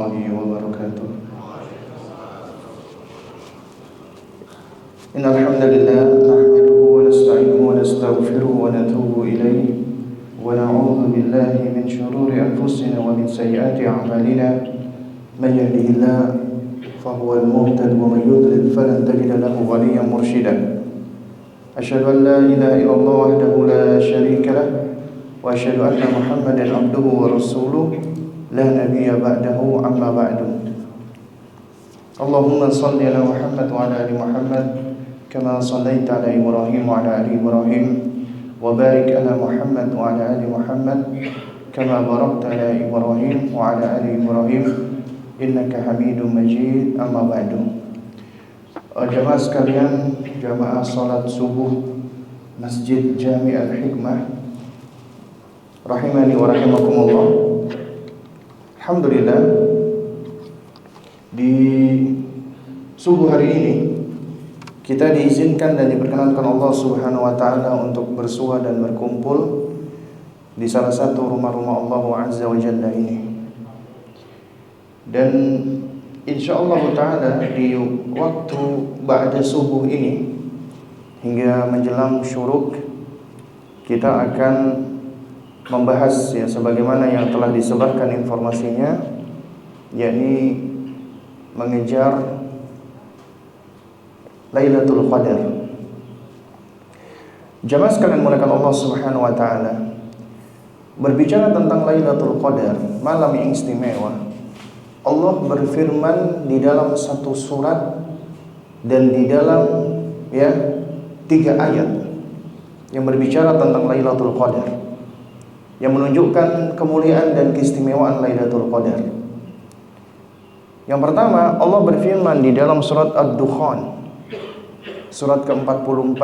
warahmatullahi wabarakatuh. Innal hamdalillah nahmaduhu wa nasta'inuhu wa nastaghfiruhu wa natubu ilayhi wa na'udzu billahi min shururi anfusina wa min sayyiati a'malina. Man yahdihillahu fahuwal muhtadi wa man yudlil falan tajida lahu waliyyan mursyida. Asyhadu an la ilaha illallah wahdahu la syarika lah wa asyhadu anna Muhammadan abduhu wa rasuluh la nabiyya ba'dahu amma ba'du. Allahumma shalli ala Muhammad wa ala ali Muhammad kama shallaita ala Ibrahim wa ala ali Ibrahim wa barik ala Muhammad wa ala ali Muhammad kama barakta ala Ibrahim wa ala ali Ibrahim innaka Hamidum Majid. Amma ba'du. Jamaah sekalian, jamaah salat subuh Masjid Jami' Al-Hikmah rahimani wa rahimakumullah. Alhamdulillah, di subuh hari ini kita diizinkan dan diperkenankan Allah Subhanahu wa taala untuk bersua dan berkumpul di salah satu rumah-rumah Allah Azza wa Jalla ini. Dan insyaallah taala di waktu ba'da subuh ini hingga menjelang syuruk kita akan membahas ya sebagaimana yang telah disebarkan informasinya, yakni mengejar Lailatul Qadar. Jamaah sekalian muliakan Allah Subhanahu wa taala, berbicara tentang Lailatul Qadar, malam yang istimewa, Allah berfirman di dalam satu surat dan di dalam 3 ayat yang berbicara tentang Lailatul Qadar, yang menunjukkan kemuliaan dan keistimewaan Lailatul Qadar. Yang pertama, Allah berfirman di dalam surat Ad-Dukhan, surat ke-44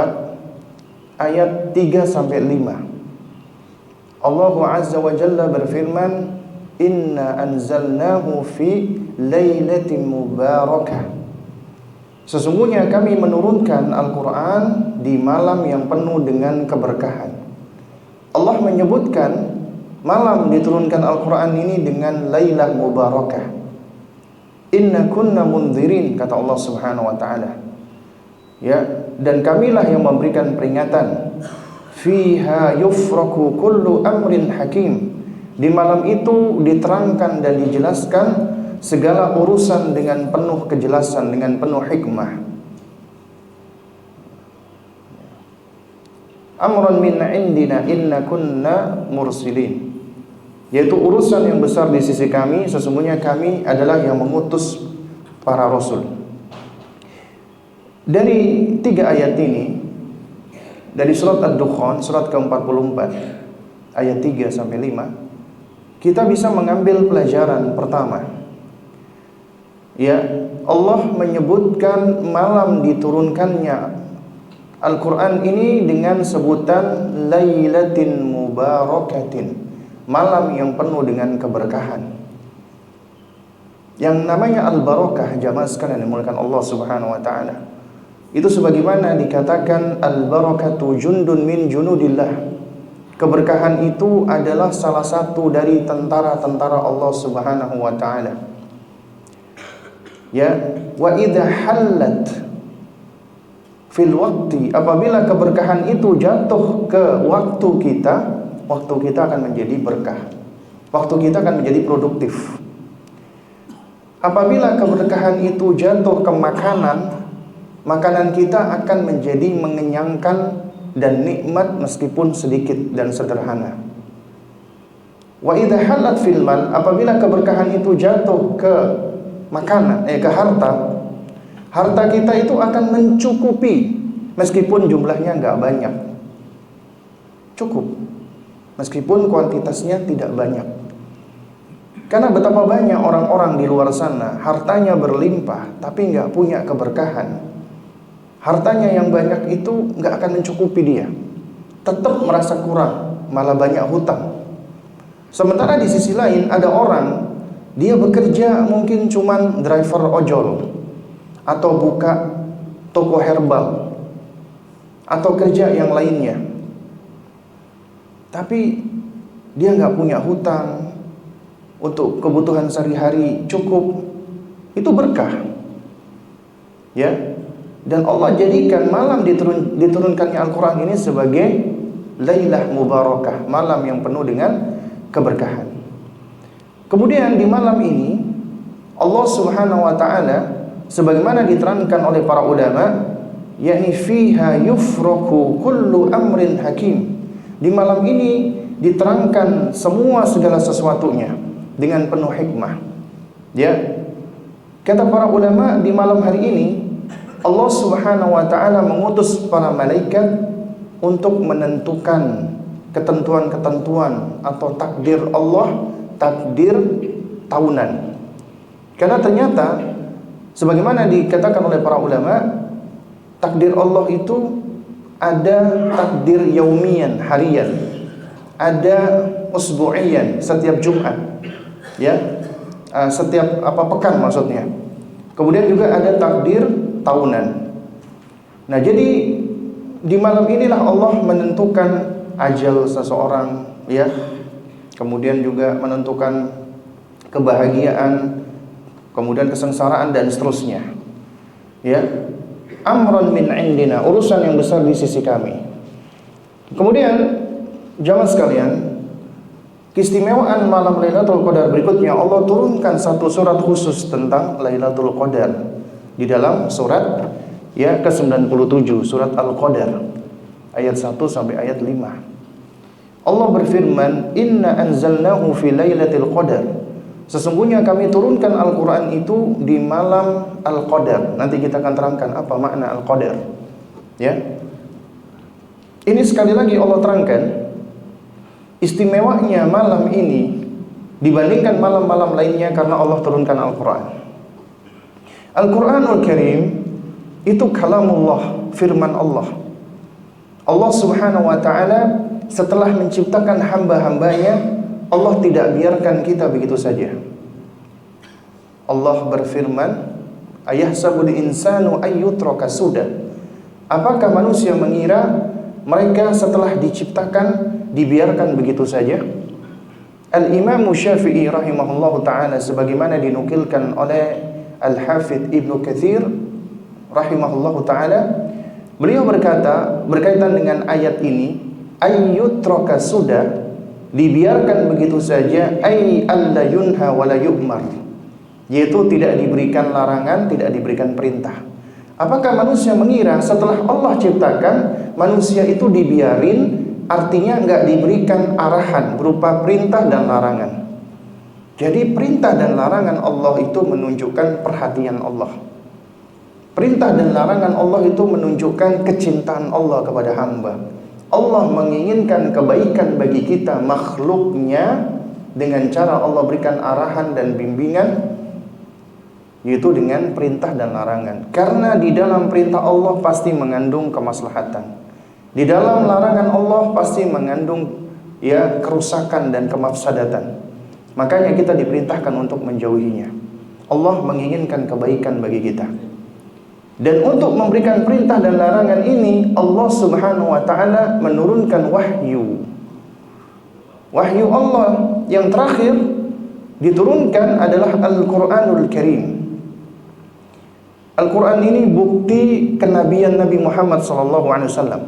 ayat 3-5. Allah Azza wa Jalla berfirman, "Inna anzalnahu fi lailatin mubarakah." Sesungguhnya kami menurunkan Al-Quran di malam yang penuh dengan keberkahan. Allah menyebutkan malam diturunkan Al-Quran ini dengan Lailah Mubarakah. Inna kunna mundhirin, kata Allah Subhanahu wa ta'ala. Ya, dan kamilah yang memberikan peringatan. Fiha yufraku kullu amrin hakim. Di malam itu diterangkan dan dijelaskan segala urusan dengan penuh kejelasan, dengan penuh hikmah. Amrun min indina inna kunna mursilin, yaitu urusan yang besar di sisi kami, sesungguhnya kami adalah yang mengutus para rasul. Dari 3 ayat ini, dari surat Ad-Dukhan, surat ke-44 ayat 3-5, kita bisa mengambil pelajaran pertama. Ya, Allah menyebutkan malam diturunkannya Al-Quran ini dengan sebutan Lailatin Mubarakatin, malam yang penuh dengan keberkahan. Yang namanya Al-Barakah, jamaah sekalian yang dimuliakan Allah Subhanahu wa ta'ala, itu sebagaimana dikatakan Al-Barakatu jundun min junudillah. Keberkahan itu adalah salah satu dari tentara-tentara Allah Subhanahu wa ta'ala. Ya, wa idha hallat fil waqti, apabila keberkahan itu jatuh ke waktu kita akan menjadi berkah. Waktu kita akan menjadi produktif. Apabila keberkahan itu jatuh ke makanan kita akan menjadi mengenyangkan dan nikmat meskipun sedikit dan sederhana. Wa idza halat fil mal, apabila keberkahan itu jatuh ke makanan, ke harta kita itu akan mencukupi meskipun jumlahnya enggak banyak. Cukup meskipun kuantitasnya tidak banyak. Karena betapa banyak orang-orang di luar sana hartanya berlimpah tapi enggak punya keberkahan. Hartanya yang banyak itu enggak akan mencukupi dia. Tetap merasa kurang, malah banyak hutang. Sementara di sisi lain ada orang, dia bekerja mungkin cuman driver ojol, atau buka toko herbal, atau kerja yang lainnya, tapi dia nggak punya hutang, untuk kebutuhan sehari-hari cukup, itu berkah. Ya. Dan Allah jadikan malam diturunkannya Al-Quran ini sebagai Lailah Mubarakah, malam yang penuh dengan keberkahan. Kemudian di malam ini Allah Subhanahu wa taala sebagaimana diterangkan oleh para ulama, yakni fiha yufraku kullu amrin hakim. Di malam ini diterangkan semua segala sesuatunya dengan penuh hikmah. Ya. Kata para ulama, di malam hari ini Allah Subhanahu wa taala mengutus para malaikat untuk menentukan ketentuan-ketentuan atau takdir Allah, takdir tahunan. Karena ternyata sebagaimana dikatakan oleh para ulama, takdir Allah itu ada takdir yaumian, harian, ada usbu'iyan, setiap Jumat, ya, setiap pekan maksudnya. Kemudian juga ada takdir tahunan. Nah, jadi di malam inilah Allah menentukan ajal seseorang, ya. Kemudian juga menentukan kebahagiaan, kemudian kesengsaraan dan seterusnya. Ya. Amran min indina, urusan yang besar di sisi kami. Kemudian jamaah sekalian, keistimewaan malam Lailatul Qadar berikutnya, Allah turunkan satu surat khusus tentang Lailatul Qadar di dalam surat ke-97, surat Al-Qadar ayat 1 sampai ayat 5. Allah berfirman, "Inna anzalnahu fi lailatul qadar." Sesungguhnya kami turunkan Al-Qur'an itu di malam Al-Qadar. Nanti kita akan terangkan apa makna Al-Qadar. Ya. Ini sekali lagi Allah terangkan istimewanya malam ini dibandingkan malam-malam lainnya karena Allah turunkan Al-Qur'an. Al-Qur'anul Karim itu kalamullah, firman Allah. Allah Subhanahu wa taala setelah menciptakan hamba-hambanya, Allah tidak biarkan kita begitu saja. Allah berfirman, "Ayahsabul insanu ayyutraka suda." Apakah manusia mengira mereka setelah diciptakan dibiarkan begitu saja? Al-Imam Syafi'i rahimahullahu taala sebagaimana dinukilkan oleh Al-Hafidz Ibnu Katsir rahimahullahu taala, beliau berkata berkaitan dengan ayat ini, ayyutraka suda, dibiarkan begitu saja, ay alla yunha wa la yu'mar, yaitu tidak diberikan larangan, tidak diberikan perintah. Apakah manusia mengira setelah Allah ciptakan manusia itu dibiarin, artinya enggak diberikan arahan berupa perintah dan larangan? Jadi perintah dan larangan Allah itu menunjukkan perhatian Allah. Perintah dan larangan Allah itu menunjukkan kecintaan Allah kepada hamba. Allah menginginkan kebaikan bagi kita makhluknya dengan cara Allah berikan arahan dan bimbingan, yaitu dengan perintah dan larangan. Karena di dalam perintah Allah pasti mengandung kemaslahatan. Di dalam larangan Allah pasti mengandung kerusakan dan kemafsadatan. Makanya kita diperintahkan untuk menjauhinya. Allah menginginkan kebaikan bagi kita. Dan untuk memberikan perintah dan larangan ini, Allah Subhanahu wa taala menurunkan wahyu. Wahyu Allah yang terakhir diturunkan adalah Al-Qur'anul Karim. Al-Qur'an ini bukti kenabian Nabi Muhammad SAW.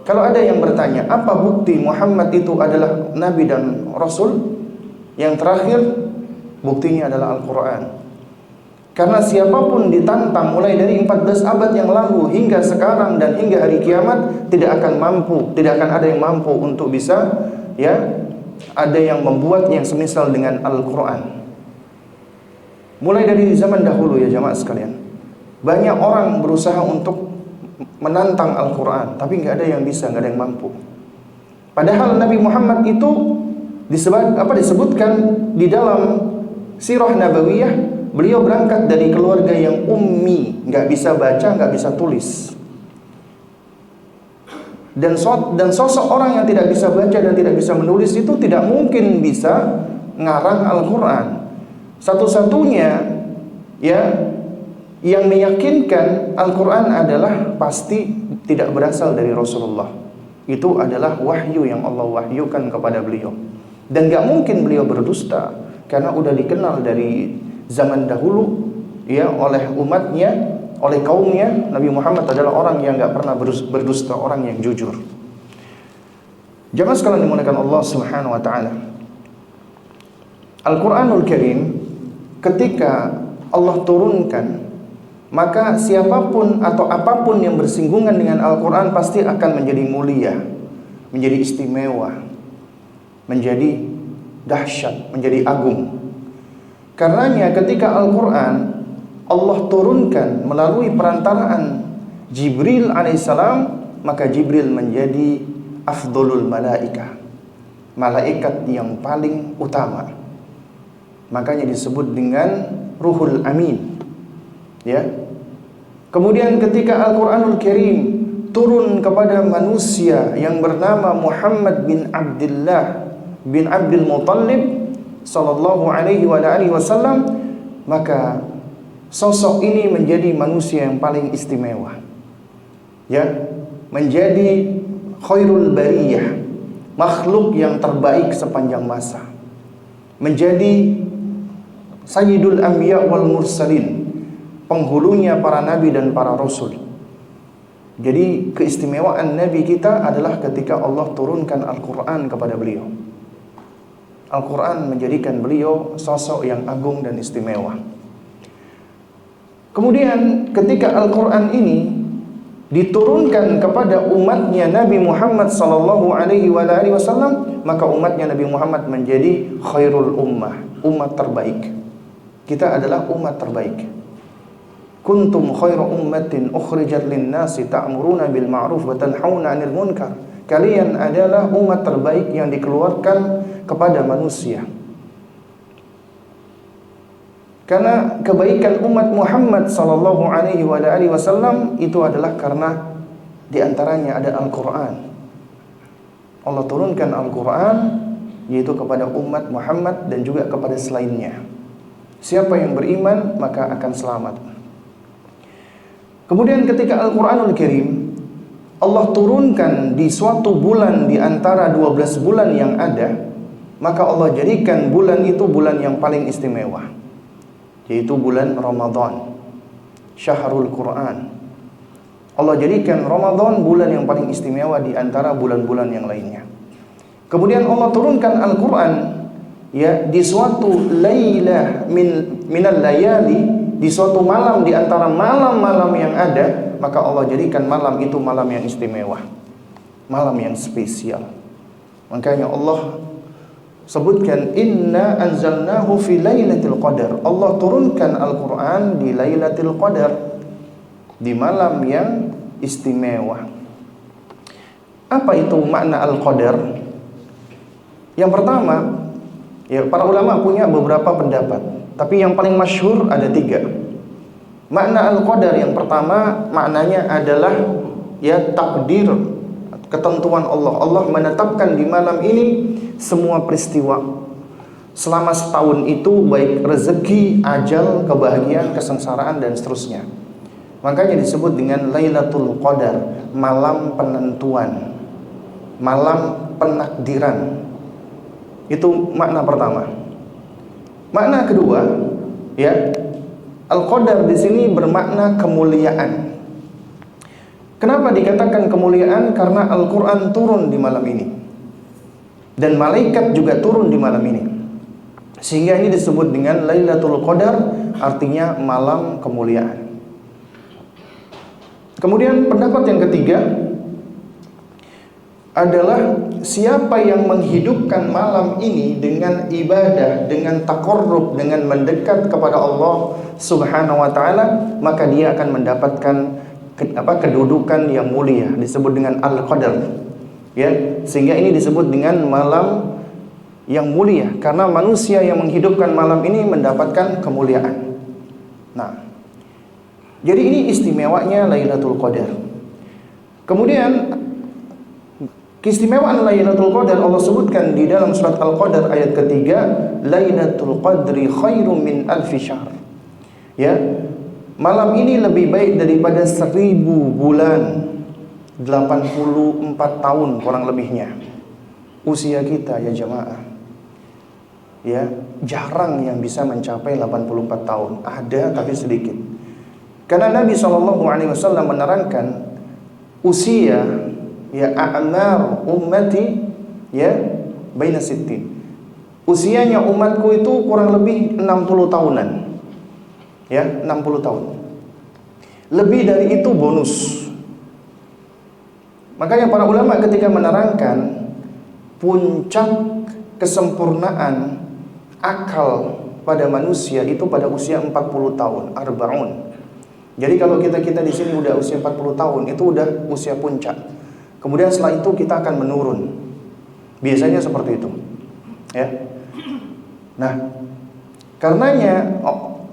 Kalau ada yang bertanya, apa bukti Muhammad itu adalah Nabi dan Rasul? Yang terakhir, buktinya adalah Al-Quran. Karena siapapun ditantang mulai dari 14 abad yang lalu hingga sekarang dan hingga hari kiamat, tidak akan ada yang mampu untuk bisa ada yang membuat yang semisal dengan Al-Quran. Mulai dari zaman dahulu ya jamaah sekalian, banyak orang berusaha untuk menantang Al-Quran, tapi nggak ada yang bisa, nggak ada yang mampu. Padahal Nabi Muhammad itu disebutkan di dalam sirah nabawiyah, beliau berangkat dari keluarga yang ummi, nggak bisa baca, nggak bisa tulis. Dan sosok orang yang tidak bisa baca dan tidak bisa menulis itu tidak mungkin bisa ngarang Al-Quran. Satu-satunya yang meyakinkan Al-Quran adalah pasti tidak berasal dari Rasulullah. Itu adalah wahyu yang Allah wahyukan kepada beliau. Dan gak mungkin beliau berdusta, karena udah dikenal dari zaman dahulu ya oleh umatnya, oleh kaumnya. Nabi Muhammad adalah orang yang nggak pernah berdusta, orang yang jujur. Jamaah sekalian dimuliakan Allah Subhanahu wa taala. Al-Qur'anul Karim ketika Allah turunkan, maka siapapun atau apapun yang bersinggungan dengan Al-Qur'an pasti akan menjadi mulia, menjadi istimewa, menjadi dahsyat, menjadi agung. Karenanya ketika Al-Qur'an Allah turunkan melalui perantaraan Jibril alaihissalam, maka Jibril menjadi afdolul malaika, malaikat yang paling utama. Makanya disebut dengan Ruhul Amin. Ya. Kemudian ketika Al-Qur'anul Karim turun kepada manusia yang bernama Muhammad bin Abdullah bin Abdul Muttalib sallallahu alaihi wa alihi wasallam, maka sosok ini menjadi manusia yang paling istimewa. Ya, menjadi khairul bariyah, makhluk yang terbaik sepanjang masa. Menjadi Sayyidul Anbiya wal Mursalin, penghulunya para nabi dan para rasul. Jadi keistimewaan nabi kita adalah ketika Allah turunkan Al-Qur'an kepada beliau. Al-Qur'an menjadikan beliau sosok yang agung dan istimewa. Kemudian ketika Al-Qur'an ini diturunkan kepada umatnya Nabi Muhammad sallallahu alaihi wasallam, maka umatnya Nabi Muhammad menjadi khairul ummah, umat terbaik. Kita adalah umat terbaik. Kuntum khairu ummatin ukhrijat lin-nasi ta'muruna bil ma'ruf wa tanhauna 'anil munkar. Kalian adalah umat terbaik yang dikeluarkan kepada manusia. Karena kebaikan umat Muhammad sallallahu alaihi wasallam itu adalah karena di antaranya ada Al-Qur'an. Allah turunkan Al-Qur'an yaitu kepada umat Muhammad dan juga kepada selainnya. Siapa yang beriman maka akan selamat. Kemudian ketika Al-Qur'anul Karim Allah turunkan di suatu bulan di antara 12 bulan yang ada, maka Allah jadikan bulan itu bulan yang paling istimewa, yaitu bulan Ramadan, Syahrul Quran. Allah jadikan Ramadan bulan yang paling istimewa di antara bulan-bulan yang lainnya. Kemudian Allah turunkan Al-Quran ya di suatu lailah minal layali, di suatu malam di antara malam-malam yang ada, maka Allah jadikan malam itu malam yang istimewa, malam yang spesial. Makanya Allah sebutkan inna anzalnahu fi lailatul qadar. Allah turunkan Al-Qur'an di Lailatul Qadar, di malam yang istimewa. Apa itu makna Al-Qadar? Yang pertama, ya para ulama punya beberapa pendapat, tapi yang paling masyhur ada 3. Makna Al-Qadar yang pertama maknanya adalah ya takdir, ketentuan Allah. Allah menetapkan di malam ini semua peristiwa selama setahun itu, baik rezeki, ajal, kebahagiaan, kesengsaraan dan seterusnya. Makanya disebut dengan Lailatul Qadar, malam penentuan, malam penakdiran. Itu makna pertama. Makna kedua, ya, Al-Qadar di sini bermakna kemuliaan. Kenapa dikatakan kemuliaan? Karena Al-Quran turun di malam ini dan malaikat juga turun di malam ini, sehingga ini disebut dengan Lailatul Qadar, artinya malam kemuliaan. Kemudian pendapat yang ketiga adalah siapa yang menghidupkan malam ini dengan ibadah, dengan taqarrub, dengan mendekat kepada Allah Subhanahu wa taala, maka dia akan mendapatkan kedudukan yang mulia, disebut dengan Al-Qadar. Ya, sehingga ini disebut dengan malam yang mulia karena manusia yang menghidupkan malam ini mendapatkan kemuliaan. Nah, jadi ini istimewanya Lailatul Qadar. Kemudian keistimewaan Lailatul Qadar Allah sebutkan di dalam surat Al-Qadar ayat ketiga, Lailatul Qadri khairum min alfi syahr. Ya, malam ini lebih baik daripada 1000 bulan, 84 tahun kurang lebihnya usia kita ya jamaah. ya, jarang yang bisa mencapai 84 tahun. Ada tapi sedikit. Karena Nabi SAW menerangkan usia, ya, a'mar ummati, ya, baina sittin. Usianya umatku itu kurang lebih 60 tahunan. Ya, 60 tahun. Lebih dari itu bonus. Makanya para ulama ketika menerangkan puncak kesempurnaan akal pada manusia itu pada usia 40 tahun, arba'un. Jadi kalau kita di sini udah usia 40 tahun, itu udah usia puncak. Kemudian setelah itu kita akan menurun. Biasanya seperti itu. Ya. Nah, karenanya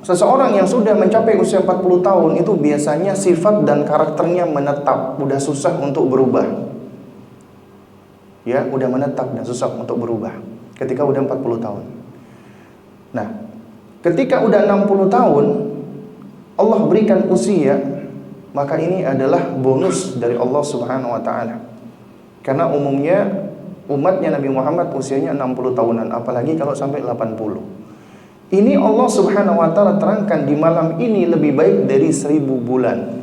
seseorang yang sudah mencapai usia 40 tahun itu biasanya sifat dan karakternya menetap, udah susah untuk berubah. Ya, udah menetap dan susah untuk berubah ketika udah 40 tahun. Nah, ketika udah 60 tahun Allah berikan usia, maka ini adalah bonus dari Allah Subhanahu wa taala. Karena umumnya umatnya Nabi Muhammad usianya 60 tahunan, apalagi kalau sampai 80. Ini Allah Subhanahu wa taala terangkan di malam ini lebih baik dari 1000 bulan.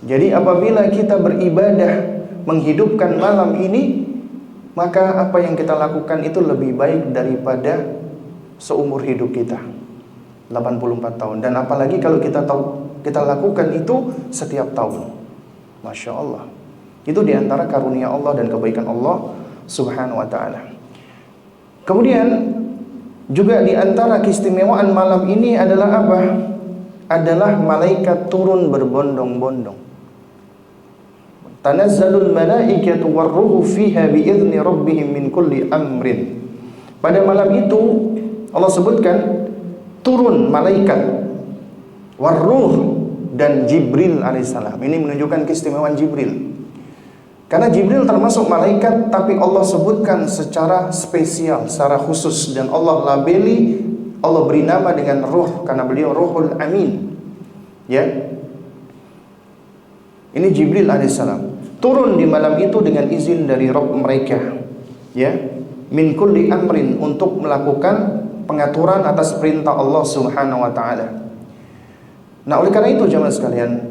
Jadi apabila kita beribadah menghidupkan malam ini, maka apa yang kita lakukan itu lebih baik daripada seumur hidup kita, 84 tahun. Dan apalagi kalau kita lakukan itu setiap tahun. Masya Allah. Itu diantara karunia Allah dan kebaikan Allah Subhanahu wa ta'ala. Kemudian juga diantara keistimewaan malam ini adalah apa? Adalah malaikat turun berbondong-bondong. Tanazzalul malaikatu warruhu fiha biizni rabbihim min kulli amrin. Pada malam itu Allah sebutkan turun malaikat warruh dan Jibril alaihissalam. Ini menunjukkan keistimewaan Jibril. Karena Jibril termasuk malaikat, tapi Allah sebutkan secara spesial, secara khusus, dan Allah labeli, Allah beri nama dengan ruh karena beliau Ruhul Amin. Ya. Ini Jibril alaihissalam turun di malam itu dengan izin dari Rabb mereka. Ya. Min kulli amrin, untuk melakukan pengaturan atas perintah Allah Subhanahu wa taala. Nah, oleh karena itu jemaah sekalian,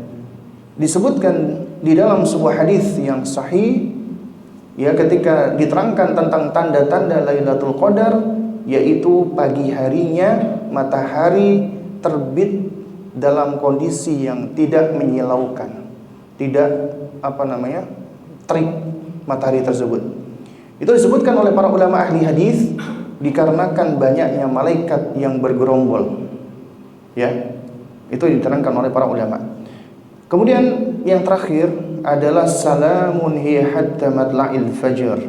disebutkan di dalam sebuah hadis yang sahih, ya, ketika diterangkan tentang tanda-tanda Lailatul Qadar, yaitu pagi harinya matahari terbit dalam kondisi yang tidak menyilaukan, tidak terik matahari tersebut. Itu disebutkan oleh para ulama ahli hadis dikarenakan banyaknya malaikat yang bergerombol. Ya, itu diterangkan oleh para ulama. Kemudian yang terakhir adalah salamun hiya hatta matla'il fajr.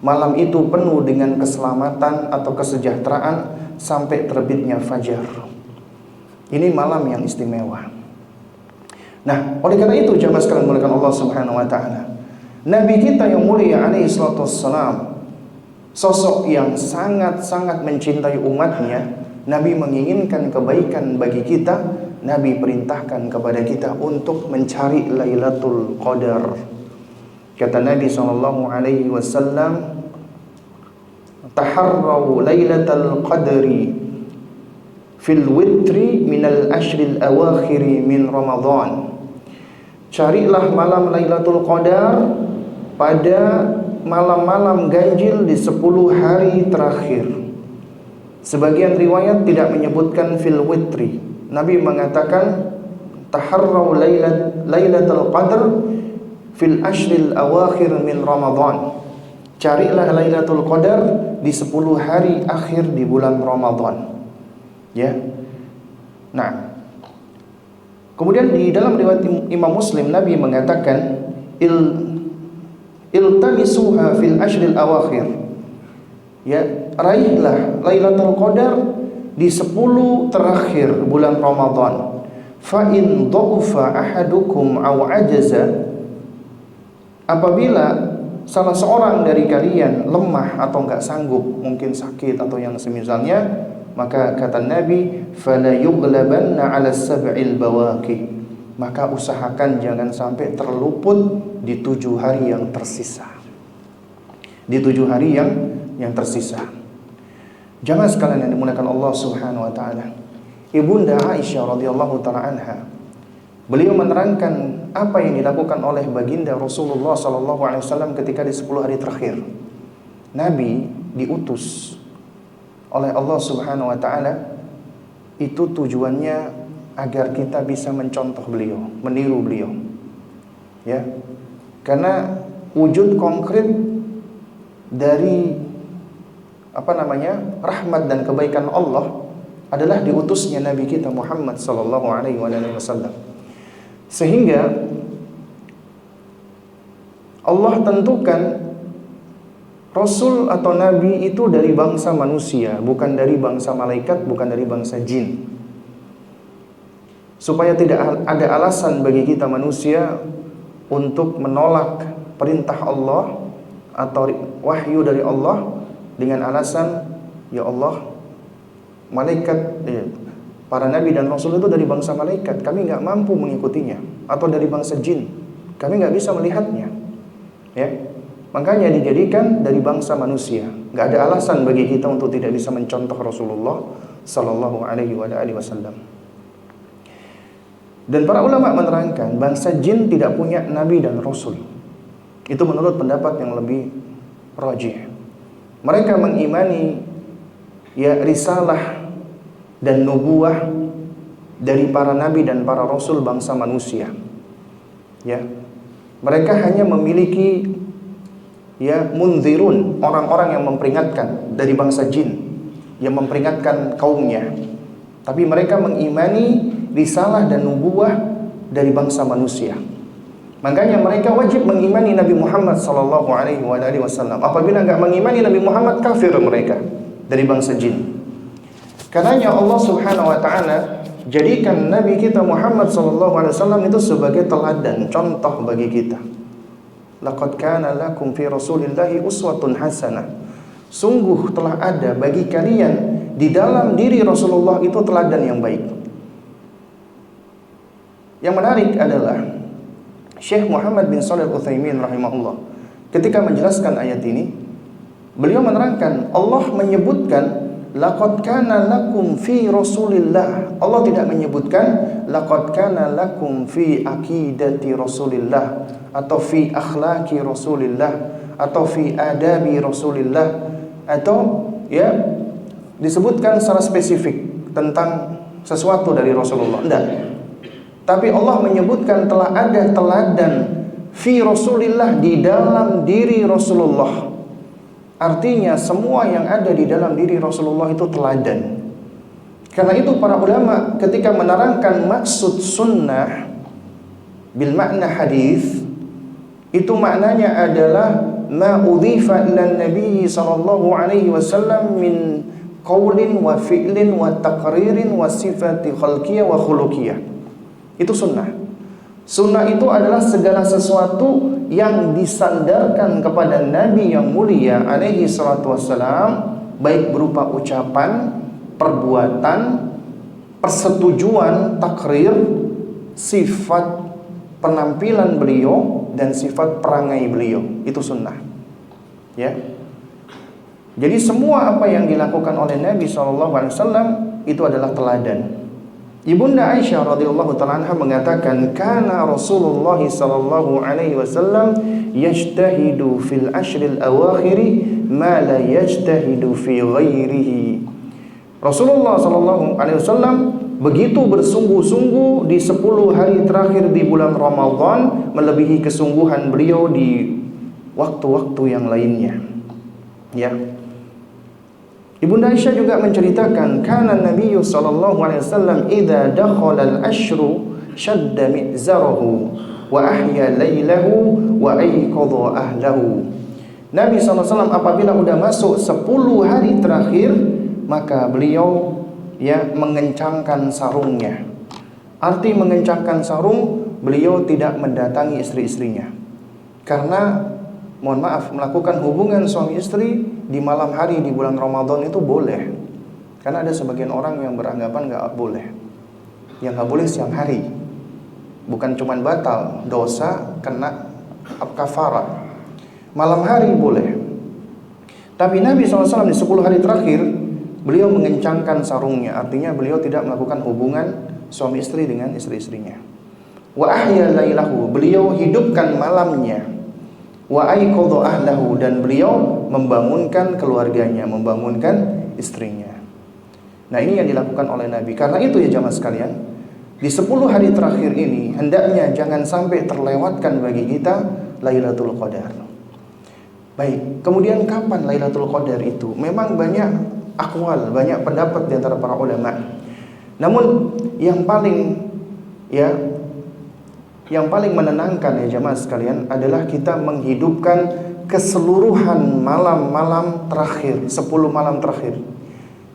Malam itu penuh dengan keselamatan atau kesejahteraan sampai terbitnya fajar. Ini malam yang istimewa. Nah, oleh karena itu jamaah sekalian dimuliakan Allah Subhanahu wa taala, Nabi kita yang mulia alaihi salatu wassalam, sosok yang sangat-sangat mencintai umatnya, Nabi menginginkan kebaikan bagi kita. Nabi perintahkan kepada kita untuk mencari Lailatul Qadar. Kata Nabi SAW, taharraw Lailatul Qadri fil witri minal ashril awakhiri min Ramadan. Carilah malam Lailatul Qadar pada malam-malam ganjil di 10 hari terakhir. Sebagian riwayat tidak menyebutkan fil witri. Nabi mengatakan taharraw Lailatul Qadar fil ashril awakhir min Ramadan. Carilah Lailatul Qadar di 10 hari akhir di bulan Ramadan. Ya. Nah, kemudian di dalam riwayat Imam Muslim, Nabi mengatakan iltamisuha fil ashril awakhir. Ya, raihlah Lailatul Qadar di 10 terakhir bulan Ramadan. Fa in dha'afa ahadukum aw ajaza, apabila salah seorang dari kalian lemah atau enggak sanggup, mungkin sakit atau yang semisalnya, maka kata Nabi, fala yughlabanna 'ala sab'il bawaqi, maka usahakan jangan sampai terluput di 7 hari yang tersisa. Di 7 hari yang tersisa. Jamaah sekalian yang dimuliakan Allah Subhanahu wa taala. Ibunda Aisyah radhiyallahu taala anha, beliau menerangkan apa yang dilakukan oleh baginda Rasulullah sallallahu alaihi wasallam ketika di 10 hari terakhir. Nabi diutus oleh Allah Subhanahu wa taala, itu tujuannya agar kita bisa mencontoh beliau, meniru beliau. Ya. Karena wujud konkret dari rahmat dan kebaikan Allah adalah diutusnya Nabi kita Muhammad sallallahu alaihi wasallam. Sehingga Allah tentukan Rasul atau Nabi itu dari bangsa manusia, bukan dari bangsa malaikat, bukan dari bangsa jin. Supaya tidak ada alasan bagi kita manusia untuk menolak perintah Allah atau wahyu dari Allah dengan alasan, ya Allah, para nabi dan rasul itu dari bangsa malaikat, kami nggak mampu mengikutinya, atau dari bangsa jin, kami nggak bisa melihatnya. Ya, makanya dijadikan dari bangsa manusia. Nggak ada alasan bagi kita untuk tidak bisa mencontoh Rasulullah Sallallahu Alaihi Wasallam. Dan para ulama menerangkan bangsa jin tidak punya nabi dan rasul. Itu menurut pendapat yang lebih rajih. Mereka mengimani risalah dan nubuwah dari para nabi dan para rasul bangsa manusia. Ya. Mereka hanya memiliki munzirun, orang-orang yang memperingatkan dari bangsa jin, yang memperingatkan kaumnya. Tapi mereka mengimani risalah dan nubuwah dari bangsa manusia. Makanya mereka wajib mengimani Nabi Muhammad sallallahu alaihi wasallam. Apabila enggak mengimani Nabi Muhammad, kafir mereka dari bangsa jin. Karenanya Allah Subhanahu wa taala jadikan Nabi kita Muhammad sallallahu alaihi wasallam itu sebagai teladan, contoh bagi kita. Laqad kana lakum fi Rasulillahi uswatun hasanah. Sungguh telah ada bagi kalian di dalam diri Rasulullah itu teladan yang baik. Yang menarik adalah Syekh Muhammad bin Shalih Al-Utsaimin rahimahullah ketika menjelaskan ayat ini, beliau menerangkan Allah menyebutkan laqad kana lakum fi Rasulillah. Allah tidak menyebutkan laqad kana lakum fi aqidati Rasulillah atau fi akhlaqi Rasulillah atau fi adabi Rasulillah, atau disebutkan secara spesifik tentang sesuatu dari Rasulullah. Tidak. Tapi Allah menyebutkan telah ada teladan fi Rasulillah, di dalam diri Rasulullah. Artinya semua yang ada di dalam diri Rasulullah itu teladan. Karena itu para ulama ketika menerangkan maksud sunnah bil makna hadis, itu maknanya adalah ma udhifa ila Nabi sallallahu alaihi wasallam min qaulin wa fi'lin wa taqririn wa sifati khalqiyah wa khuluqiyah. Itu sunnah. Sunnah itu adalah segala sesuatu yang disandarkan kepada Nabi yang mulia alaihi salatu wassalam, baik berupa ucapan, perbuatan, persetujuan, takrir, sifat penampilan beliau, dan sifat perangai beliau. Itu sunnah. Ya. Jadi semua apa yang dilakukan oleh Nabi SAW itu adalah teladan. Ibunda Aisyah radhiyallahu ta'ala anha mengatakan, kana Rasulullah sallallahu alaihi wasallam yajtahidu fil ashril awakhir ma la yajtahidu fi ghairihi. Rasulullah sallallahu alaihi wasallam begitu bersungguh-sungguh di 10 hari terakhir di bulan Ramadan, melebihi kesungguhan beliau di waktu-waktu yang lainnya. Ya. Ibunda Aisyah juga menceritakan, kana Nabi sallallahu alaihi wasallam idza dakhala al-ashru shadda mi'zarahu wa ahya lailahu wa ayqadha ahlahu. Nabi sallallahu alaihi wasallam apabila sudah masuk 10 hari terakhir, maka beliau mengencangkan sarungnya. Arti mengencangkan sarung, beliau tidak mendatangi istri-istrinya. Karena mohon maaf, melakukan hubungan suami istri di malam hari di bulan Ramadan itu boleh. Karena ada sebagian orang yang beranggapan nggak boleh. Yang nggak boleh siang hari. Bukan cuma batal, dosa, kena kafarah. Malam hari boleh. Tapi Nabi SAW di 10 hari terakhir beliau mengencangkan sarungnya, artinya beliau tidak melakukan hubungan suami istri dengan istri-istrinya. Wa ahya lailahu, beliau hidupkan malamnya. Wa aiqadha ahlahu, dan beliau membangunkan keluarganya, membangunkan istrinya. Nah, ini yang dilakukan oleh Nabi. Karena itu ya jamaah sekalian, di 10 hari terakhir ini hendaknya jangan sampai terlewatkan bagi kita Lailatul Qadar. Baik, kemudian kapan Lailatul Qadar itu? Memang banyak akwal, banyak pendapat di antara para ulama. Namun yang paling menenangkan ya jamaah sekalian adalah kita menghidupkan keseluruhan malam-malam terakhir, 10 malam terakhir.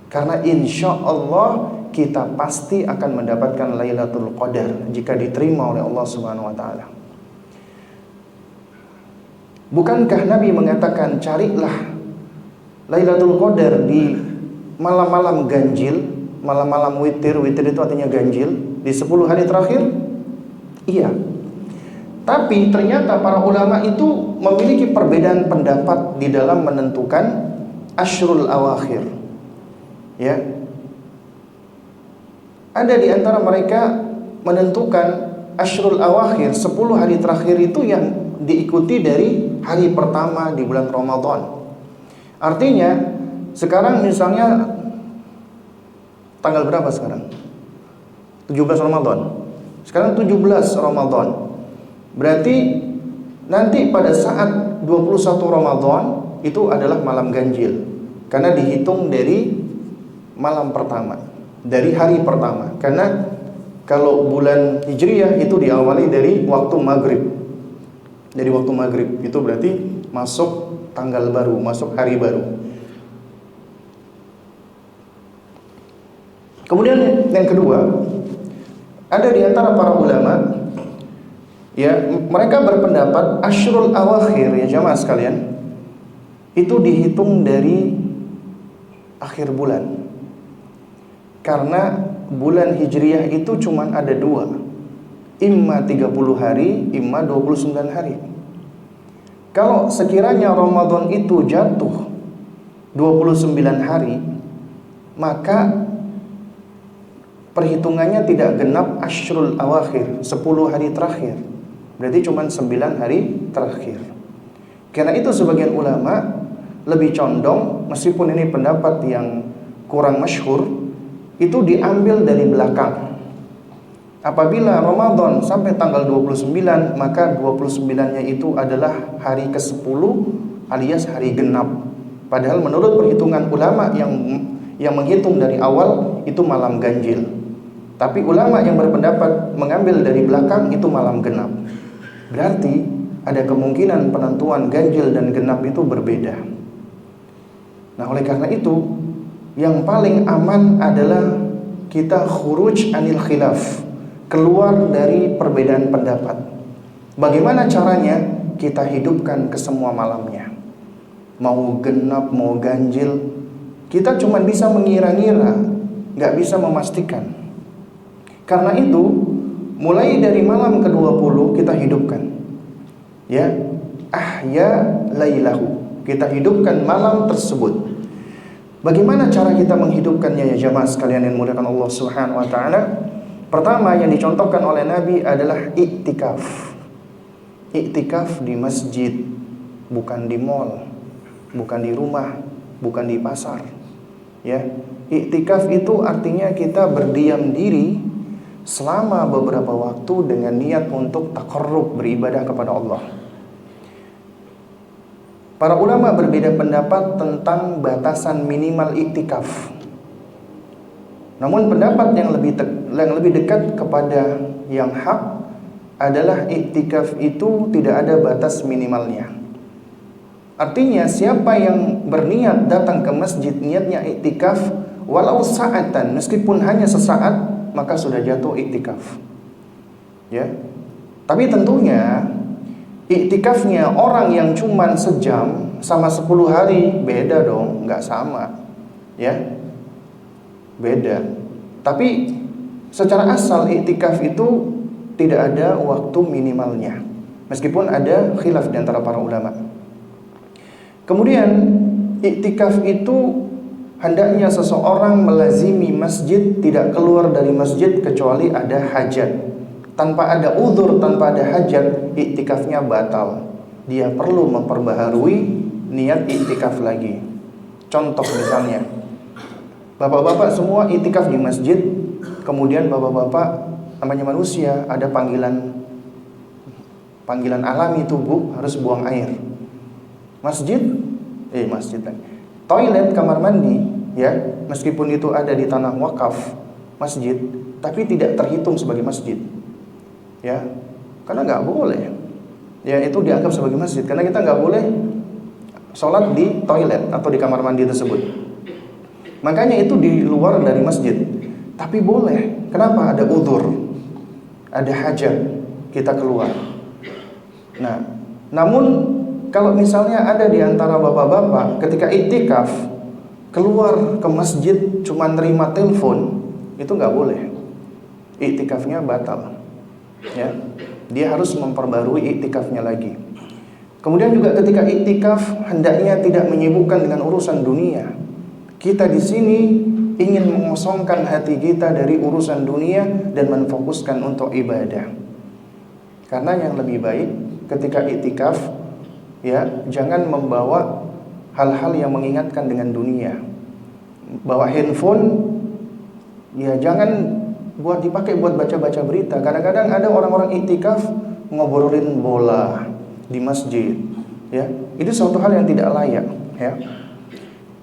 Karena insya Allah kita pasti akan mendapatkan Lailatul Qadar jika diterima oleh Allah Subhanahu wa taala. Bukankah Nabi mengatakan carilah Lailatul Qadar di malam-malam ganjil, malam-malam witir itu artinya ganjil, di 10 hari terakhir? Iya. Tapi ternyata para ulama itu memiliki perbedaan pendapat di dalam menentukan Ashrul Awakhir. Ya. Ada di antara mereka menentukan Ashrul Awakhir, 10 hari terakhir itu yang diikuti dari hari pertama di bulan Ramadan. Artinya sekarang misalnya tanggal berapa sekarang? 17 Ramadan. Sekarang 17 Ramadan. Berarti nanti pada saat 21 Ramadan itu adalah malam ganjil. Karena dihitung dari malam pertama, dari hari pertama. Karena kalau bulan Hijriyah itu diawali dari waktu maghrib. Dari waktu maghrib itu berarti masuk tanggal baru, masuk hari baru. Kemudian yang kedua, ada di antara para ulama, ya, mereka berpendapat Ashrul Awakhir ya jamaah sekalian, itu dihitung dari akhir bulan. Karena bulan Hijriyah itu cuma ada 2, imma 30 hari, imma 29 hari. Kalau sekiranya Ramadan itu jatuh 29 hari, maka perhitungannya tidak genap Ashrul Awakhir, 10 hari terakhir. Berarti cuma 9 hari terakhir. Karena itu sebagian ulama lebih condong, meskipun ini pendapat yang kurang masyhur, itu diambil dari belakang. Apabila Ramadan sampai tanggal 29, maka 29-nya itu adalah hari ke-10 alias hari genap. Padahal menurut perhitungan ulama yang menghitung dari awal itu malam ganjil. Tapi ulama yang berpendapat mengambil dari belakang itu malam genap. Berarti ada kemungkinan penentuan ganjil dan genap itu berbeda. Nah, oleh karena itu yang paling aman adalah kita khuruj anil khilaf, keluar dari perbedaan pendapat. Bagaimana caranya? Kita hidupkan ke semua malamnya. Mau genap, mau ganjil, kita cuma bisa mengira-ngira, gak bisa memastikan. Karena itu, mulai dari malam ke-20 kita hidupkan. Ya, ahya lailahu, kita hidupkan malam tersebut. Bagaimana cara kita menghidupkannya ya jamaah sekalian yang dimuliakan Allah Subhanahu wa taala? Pertama yang dicontohkan oleh Nabi adalah iktikaf. Iktikaf di masjid, bukan di mall, bukan di rumah, bukan di pasar. Ya, iktikaf itu artinya kita berdiam diri selama beberapa waktu dengan niat untuk taqarrub, beribadah kepada Allah. Para ulama berbeda pendapat tentang batasan minimal iktikaf. Namun pendapat yang lebih dekat kepada yang hak adalah iktikaf itu tidak ada batas minimalnya. Artinya siapa yang berniat datang ke masjid niatnya iktikaf walau sa'atan, meskipun hanya sesaat, maka sudah jatuh iktikaf. Ya. Tapi tentunya iktikafnya orang yang cuma sejam sama 10 hari beda dong, nggak sama. Ya. Beda. Tapi secara asal iktikaf itu tidak ada waktu minimalnya, meskipun ada khilaf di antara para ulama. Kemudian iktikaf itu hendaknya seseorang melazimi masjid, tidak keluar dari masjid kecuali ada hajat. Tanpa ada uzur, tanpa ada hajat, iktikafnya batal. Dia perlu memperbaharui niat iktikaf lagi. Contoh misalnya, bapak-bapak semua iktikaf di masjid, kemudian bapak-bapak namanya manusia, ada panggilan alami tubuh harus buang air. Masjid lagi. Toilet, kamar mandi, ya, meskipun itu ada di tanah wakaf masjid, tapi tidak terhitung sebagai masjid. Ya, karena nggak boleh. Ya, itu dianggap sebagai masjid karena kita nggak boleh sholat di toilet atau di kamar mandi tersebut. Makanya itu di luar dari masjid. Tapi boleh. Kenapa? Ada uzur, ada hajat, kita keluar. Nah, namun kalau misalnya ada di antara bapak-bapak ketika iktikaf keluar ke masjid cuma nerima telepon, itu nggak boleh. Iktikafnya batal. Ya, dia harus memperbarui iktikafnya lagi. Kemudian juga ketika iktikaf hendaknya tidak menyibukkan dengan urusan dunia. Kita di sini ingin mengosongkan hati kita dari urusan dunia dan menfokuskan untuk ibadah. Karena yang lebih baik ketika iktikaf, ya, jangan membawa hal-hal yang mengingatkan dengan dunia. Bawa handphone, ya jangan dipakai buat baca-baca berita. Kadang-kadang ada orang-orang iktikaf ngobrolin bola di masjid, ya. Itu suatu hal yang tidak layak, ya.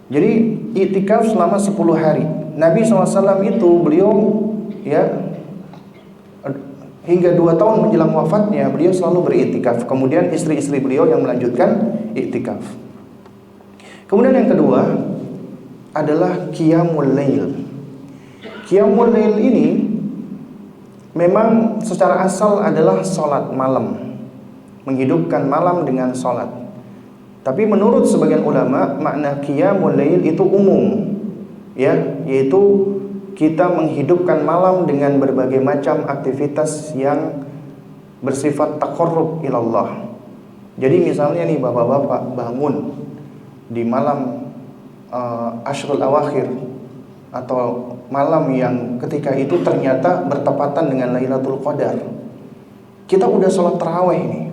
Jadi iktikaf selama 10 hari. Nabi SAW itu beliau, ya, hingga 2 tahun menjelang wafatnya beliau selalu beriktikaf. Kemudian istri-istri beliau yang melanjutkan iktikaf. Kemudian yang kedua adalah qiyamul lail. Qiyamul lail ini memang secara asal adalah sholat malam, menghidupkan malam dengan sholat. Tapi menurut sebagian ulama makna qiyamul lail itu umum, ya, yaitu kita menghidupkan malam dengan berbagai macam aktivitas yang bersifat taqarrub ilallah. Jadi misalnya nih bapak-bapak bangun di malam ashrul awakhir atau malam yang ketika itu ternyata bertepatan dengan Lailatul Qadar. Kita udah sholat tarawih nih,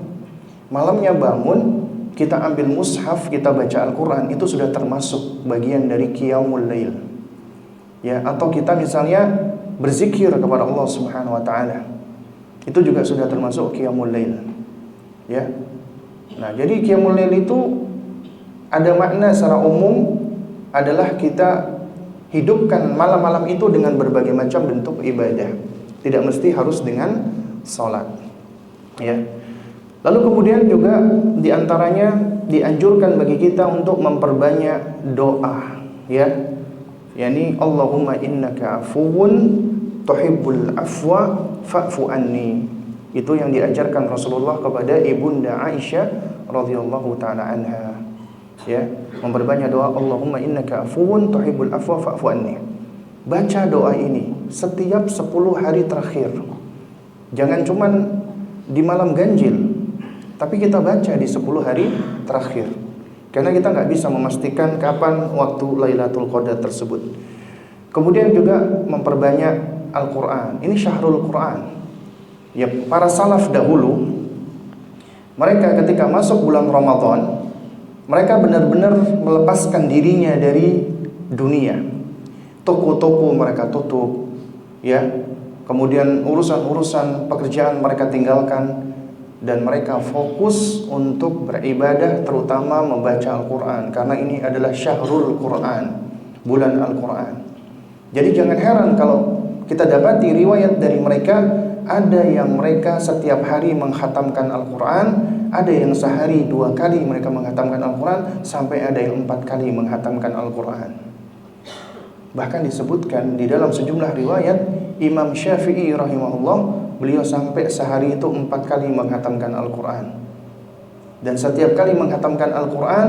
malamnya bangun, kita ambil mushaf, kita baca Al-Quran, itu sudah termasuk bagian dari qiyamul lail. Ya, atau kita misalnya berzikir kepada Allah Subhanahu wa taala. Itu juga sudah termasuk qiyamul lail. Ya. Nah, jadi qiyamul lail itu ada makna secara umum adalah kita hidupkan malam-malam itu dengan berbagai macam bentuk ibadah. Tidak mesti harus dengan salat. Ya. Lalu kemudian juga diantaranya dianjurkan bagi kita untuk memperbanyak doa, ya. Yani Allahumma innaka afuwun tuhibbul afwa fa'fu anni. Itu yang diajarkan Rasulullah kepada ibunda Aisyah radhiyallahu taala anha. Ya, memperbanyak doa Allahumma innaka afuwun tuhibbul afwa fa'fu anni. Baca doa ini setiap 10 hari terakhir. Jangan cuman di malam ganjil, tapi kita baca di 10 hari terakhir. Karena kita nggak bisa memastikan kapan waktu Lailatul Qadar tersebut. Kemudian juga memperbanyak Al-Quran. Ini syahrul Quran. Ya, para salaf dahulu, mereka ketika masuk bulan Ramadan, mereka benar-benar melepaskan dirinya dari dunia. Toko-toko mereka tutup, ya. Kemudian urusan-urusan pekerjaan mereka tinggalkan, dan mereka fokus untuk beribadah, terutama membaca Al-Quran, karena ini adalah syahrul Quran, bulan Al-Quran. Jadi jangan heran kalau kita dapati riwayat dari mereka, ada yang mereka setiap hari menghatamkan Al-Quran, ada yang sehari 2 kali mereka menghatamkan Al-Quran, sampai ada yang 4 kali menghatamkan Al-Quran. Bahkan disebutkan di dalam sejumlah riwayat, Imam Syafi'i rahimahullah, beliau sampai sehari itu 4 kali menghatamkan Al-Quran. Dan setiap kali menghatamkan Al-Quran,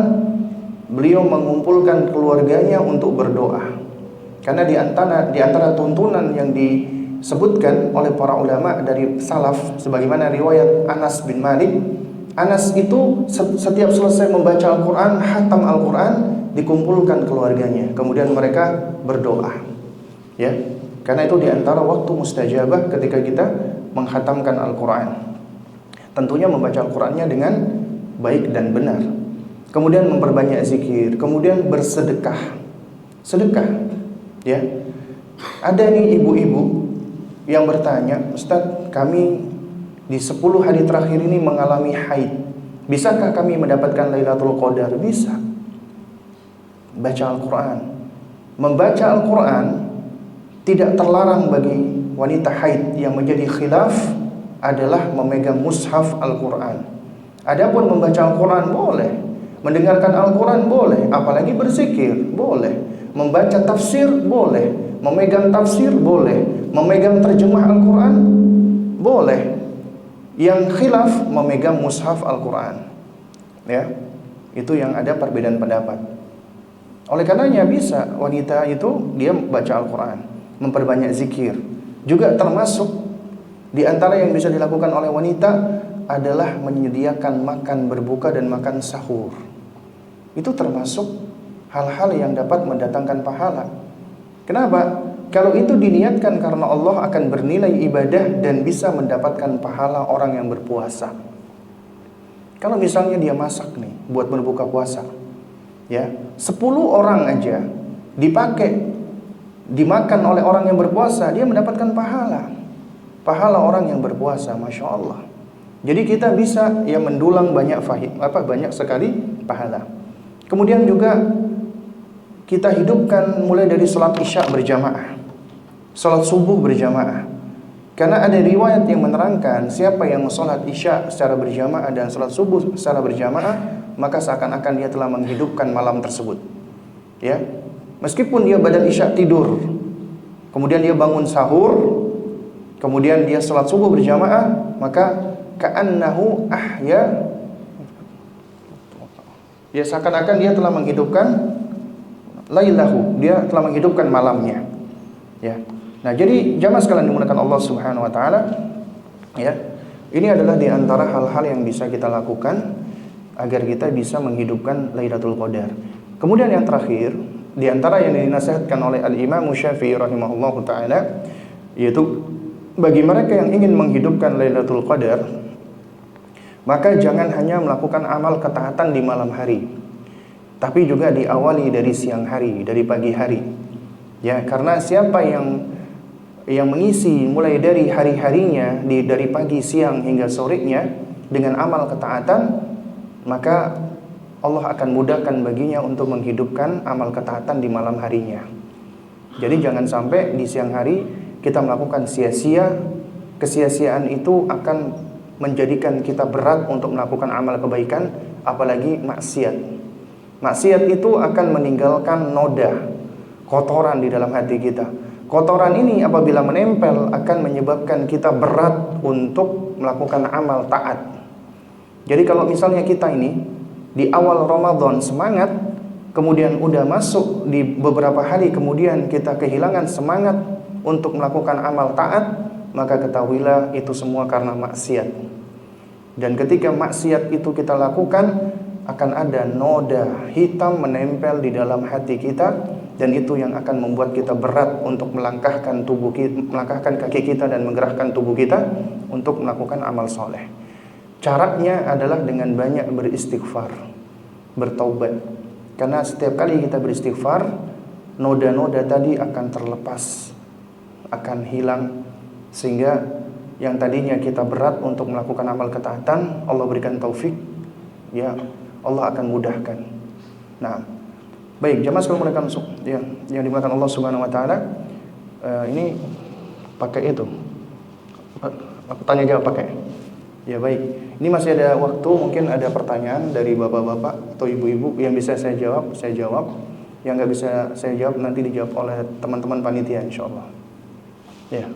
beliau mengumpulkan keluarganya untuk berdoa. Karena di antara tuntunan yang disebutkan oleh para ulama dari salaf, sebagaimana riwayat Anas bin Malik, Anas itu setiap selesai membaca Al-Quran, hatam Al-Quran, dikumpulkan keluarganya, kemudian mereka berdoa. Ya, karena itu diantara waktu mustajabah ketika kita menghatamkan Al-Quran. Tentunya membaca Al-Qurannya dengan baik dan benar. Kemudian memperbanyak zikir, kemudian bersedekah. Sedekah, ya. Ada nih ibu-ibu yang bertanya, Ustadz, kami di 10 hari terakhir ini mengalami haid. Bisakah kami mendapatkan Lailatul Qadar? Bisa. Baca Al-Quran. Membaca Al-Quran tidak terlarang bagi wanita haid. Yang menjadi khilaf adalah memegang mushaf Al-Quran. Adapun membaca Al-Quran boleh, mendengarkan Al-Quran boleh, apalagi berzikir boleh, membaca tafsir boleh, memegang tafsir boleh, memegang terjemah Al-Quran boleh. Yang khilaf memegang mushaf Al-Quran. Ya, itu yang ada perbedaan pendapat. Oleh karenanya bisa wanita itu dia baca Al-Quran, memperbanyak zikir. Juga termasuk di antara yang bisa dilakukan oleh wanita adalah menyediakan makan berbuka dan makan sahur. Itu termasuk hal-hal yang dapat mendatangkan pahala. Kenapa? Kalau itu diniatkan karena Allah, akan bernilai ibadah dan bisa mendapatkan pahala orang yang berpuasa. Kalau misalnya dia masak nih buat berbuka puasa, ya, 10 orang aja dimakan oleh orang yang berpuasa, dia mendapatkan pahala. Pahala orang yang berpuasa, Masya Allah. Jadi kita bisa ya mendulang banyak sekali pahala. Kemudian juga kita hidupkan mulai dari sholat isya berjamaah, sholat subuh berjamaah. Karena ada riwayat yang menerangkan siapa yang sholat isya secara berjamaah dan sholat subuh secara berjamaah, maka seakan-akan dia telah menghidupkan malam tersebut. Ya, meskipun dia badan isya tidur, kemudian dia bangun sahur, kemudian dia sholat subuh berjamaah, maka ka'annahu ahya, ya seakan-akan dia telah menghidupkan lailahu, dia telah menghidupkan malamnya. Ya. Nah, jadi jamaah sekalian dimuliakan Allah Subhanahu wa taala, ya. Ini adalah di antara hal-hal yang bisa kita lakukan agar kita bisa menghidupkan Lailatul Qadar. Kemudian yang terakhir, di antara yang dinasihatkan oleh Al-Imam Syafi'i rahimahullahu taala, yaitu bagi mereka yang ingin menghidupkan Lailatul Qadar, maka jangan hanya melakukan amal ketaatan di malam hari, tapi juga diawali dari siang hari, dari pagi hari. Ya, karena siapa yang mengisi mulai dari hari-harinya dari pagi, siang hingga sorenya dengan amal ketaatan, maka Allah akan mudahkan baginya untuk menghidupkan amal ketaatan di malam harinya. Jadi jangan sampai di siang hari kita melakukan sia-sia. Kesia-siaan itu akan menjadikan kita berat untuk melakukan amal kebaikan, apalagi maksiat. Maksiat itu akan meninggalkan noda, kotoran di dalam hati kita. Kotoran ini apabila menempel akan menyebabkan kita berat untuk melakukan amal taat. Jadi kalau misalnya kita ini di awal Ramadan semangat, kemudian udah masuk di beberapa hari kemudian kita kehilangan semangat untuk melakukan amal taat, maka ketahuilah itu semua karena maksiat. Dan ketika maksiat itu kita lakukan, akan ada noda hitam menempel di dalam hati kita, dan itu yang akan membuat kita berat untuk melangkahkan kaki kita dan menggerakkan tubuh kita untuk melakukan amal soleh. Caranya adalah dengan banyak beristighfar, bertaubat. Karena setiap kali kita beristighfar, noda-noda tadi akan terlepas, akan hilang, sehingga yang tadinya kita berat untuk melakukan amal ketaatan, Allah berikan taufik, ya Allah akan mudahkan. Nah, baik, jamaah sekalian muliakan ya, yang dimuliakan Allah Subhanahu wa taala, ini pakai itu. Aku tanya jawab pakai. Ya baik. Ini masih ada waktu, mungkin ada pertanyaan dari bapak-bapak atau ibu-ibu yang bisa saya jawab, saya jawab. Yang nggak bisa saya jawab nanti dijawab oleh teman-teman panitia insyaallah. Ya.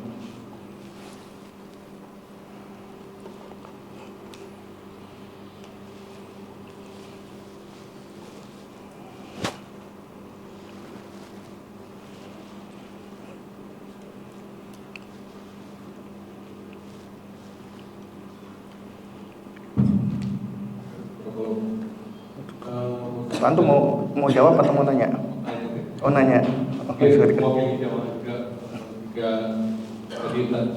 Antum mau jawab atau mau nanya? Oh nanya. Oke, mungkin jawab juga terlibat bilang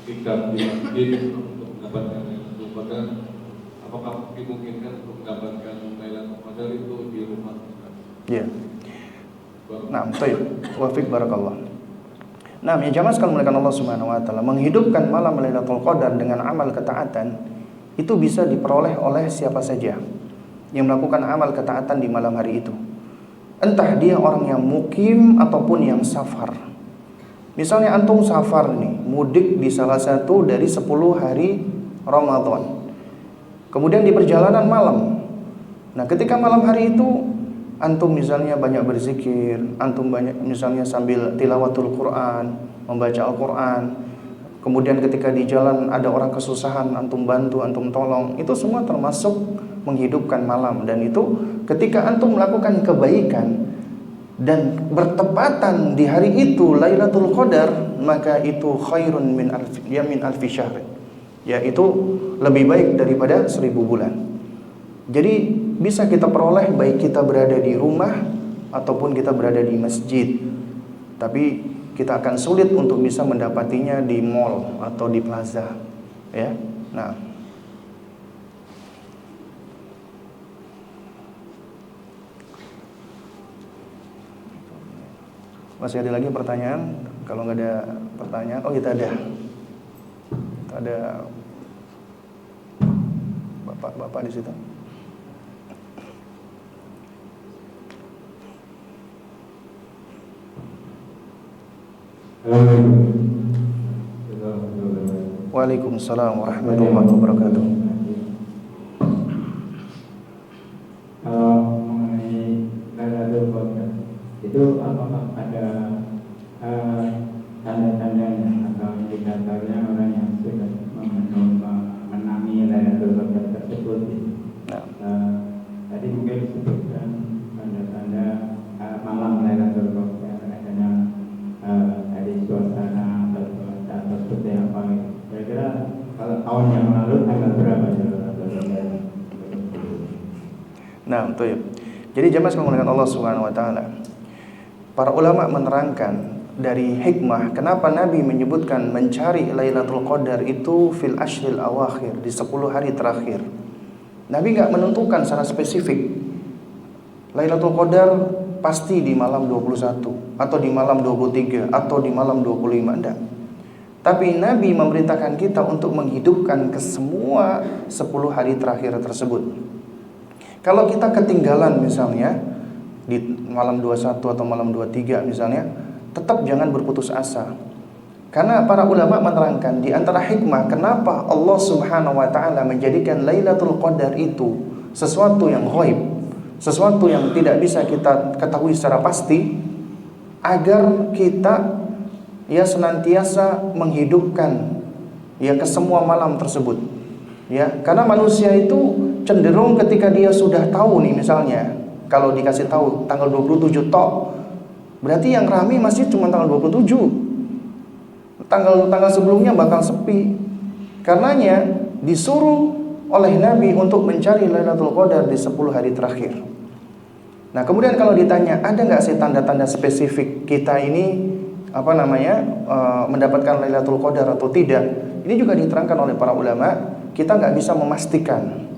itikaf di masjid untuk mendapatkan Lailatul Qadar. Apakah dimungkinkan untuk mendapatkan Lailatul Qadar itu di rumah? Iya. Nah, baik. Wafik barakallah. Nah, ya jamaah sekalian muliakan Allah Subhanahu wa taala, menghidupkan malam Lailatul Qadar dengan amal ketaatan itu bisa diperoleh oleh siapa saja yang melakukan amal ketaatan di malam hari itu. Entah dia orang yang mukim ataupun yang safar. Misalnya antum safar nih, mudik di salah satu dari 10 hari Ramadan. Kemudian di perjalanan malam. Nah, ketika malam hari itu antum misalnya banyak berzikir, antum banyak misalnya sambil tilawatul Quran, membaca Al-Quran. Kemudian ketika di jalan ada orang kesusahan, antum bantu, antum tolong. Itu semua termasuk menghidupkan malam. Dan itu ketika antum melakukan kebaikan dan bertepatan di hari itu Lailatul Qadar, maka itu khairun min alfi syahr. Ya, itu lebih baik daripada 1000 bulan. Jadi bisa kita peroleh baik kita berada di rumah ataupun kita berada di masjid. Tapi kita akan sulit untuk bisa mendapatinya di mall atau di plaza, ya. Nah, masih ada lagi pertanyaan? Kalau nggak ada pertanyaan, oh kita ada bapak di situ. Waalaikumsalam warahmatullahi wabarakatuh. Kalau mengenai Lailatul Qadar itu apakah ada tanda-tandanya atau indikatornya orang yang sudah menangi Lailatul Qadar tersebut? Tadi mungkin disebutkan tanda-tanda malam Lailatul Qadar adanya dari suasana atau seperti apa? Kira-kira kalau tahun yang lalu tanggal berapa? Nah, betul. Jadi jamaah sekalian menggunakan Allah Subhanahu wa taala. Para ulama menerangkan dari hikmah kenapa Nabi menyebutkan mencari Lailatul Qadar itu fil ashril awakhir, di 10 hari terakhir. Nabi enggak menentukan secara spesifik Lailatul Qadar pasti di malam 21 atau di malam 23 atau di malam 25, enggak. Tapi Nabi memerintahkan kita untuk menghidupkan ke semua 10 hari terakhir tersebut. Kalau kita ketinggalan misalnya di malam 21 atau malam 23 misalnya, tetap jangan berputus asa. Karena para ulama menerangkan di antara hikmah kenapa Allah Subhanahu wa taala menjadikan Lailatul Qadar itu sesuatu yang ghaib, sesuatu yang tidak bisa kita ketahui secara pasti, agar kita ya senantiasa menghidupkan ya ke semua malam tersebut. Ya, karena manusia itu cenderung ketika dia sudah tahu nih misalnya, kalau dikasih tahu tanggal 27 tok, berarti yang rame masih cuma tanggal 27. Tanggal sebelumnya bakal sepi. Karenanya disuruh oleh Nabi untuk mencari Lailatul Qadar di 10 hari terakhir. Nah, kemudian kalau ditanya ada nggak sih tanda-tanda spesifik kita ini mendapatkan Lailatul Qadar atau tidak? Ini juga diterangkan oleh para ulama. Kita nggak bisa memastikan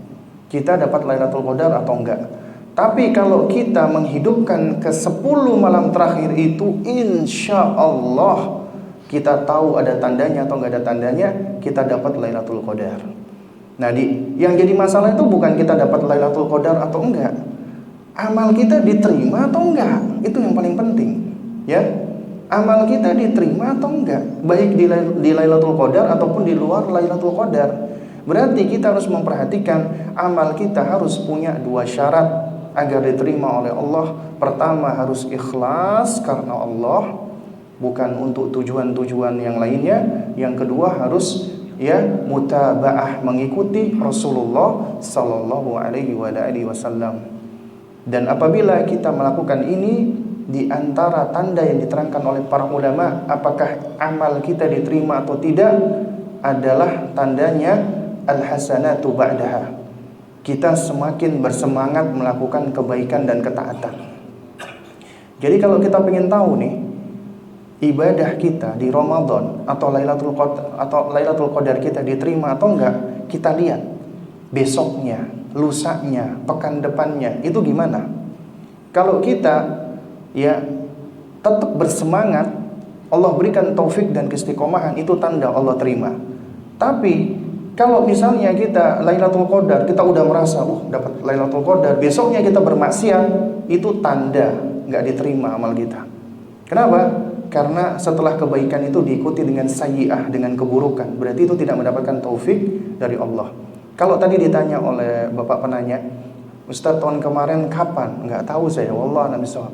kita dapat Lailatul Qadar atau enggak. Tapi kalau kita menghidupkan ke 10 malam terakhir itu, insya Allah kita tahu ada tandanya atau enggak ada tandanya, kita dapat Lailatul Qadar. Nah, yang jadi masalah itu bukan kita dapat Lailatul Qadar atau enggak, amal kita diterima atau enggak, itu yang paling penting, ya. Amal kita diterima atau enggak, baik di Lailatul Qadar ataupun di luar Lailatul Qadar. Berarti kita harus memperhatikan amal kita harus punya 2 syarat agar diterima oleh Allah. Pertama, harus ikhlas karena Allah, bukan untuk tujuan-tujuan yang lainnya. Yang kedua, harus ya mutabaah, mengikuti Rasulullah sallallahu alaihi wasallam. Dan apabila kita melakukan ini, di antara tanda yang diterangkan oleh para ulama apakah amal kita diterima atau tidak adalah tandanya al-hasanatu ba'daha. kita semakin bersemangat melakukan kebaikan dan ketaatan. Jadi kalau kita pengen tahu nih, ibadah kita di Ramadan atau Lailatul Qadar kita diterima atau enggak, kita lihat besoknya, lusanya, pekan depannya itu gimana. Kalau kita ya tetap bersemangat, Allah berikan taufik dan keistiqomahan, itu tanda Allah terima. Tapi kalau misalnya kita Lailatul Qadar, kita udah merasa dapat Lailatul Qadar, besoknya kita bermaksiat, itu tanda nggak diterima amal kita. Kenapa? Karena setelah kebaikan itu diikuti dengan sayyi'ah, dengan keburukan, berarti itu tidak mendapatkan taufik dari Allah. Kalau tadi ditanya oleh Bapak penanya, Ustaz tahun kemarin kapan? Nggak tahu saya, wallah a'lam bishawab.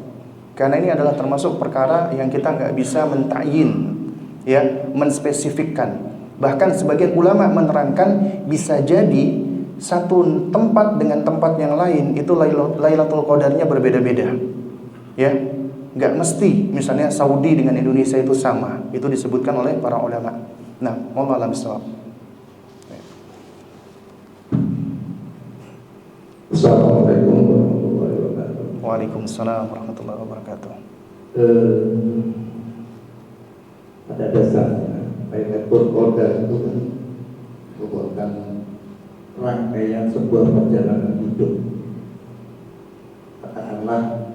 Karena ini adalah termasuk perkara yang kita nggak bisa mentakyin, ya, menspesifikkan. Bahkan sebagian ulama menerangkan bisa jadi satu tempat dengan tempat yang lain itu Lailatul Qadarnya berbeda-beda. Ya, nggak mesti misalnya Saudi dengan Indonesia itu sama. Itu disebutkan oleh para ulama. Nah, wallahu a'lam bishawab. Assalamualaikum warahmatullahi wabarakatuh. Waalaikumsalam warahmatullahi wabarakatuh. Pada dasarnya Lailatul Qadar itu kan merupakan rangkaian sebuah perjalanan hidup. Katakanlah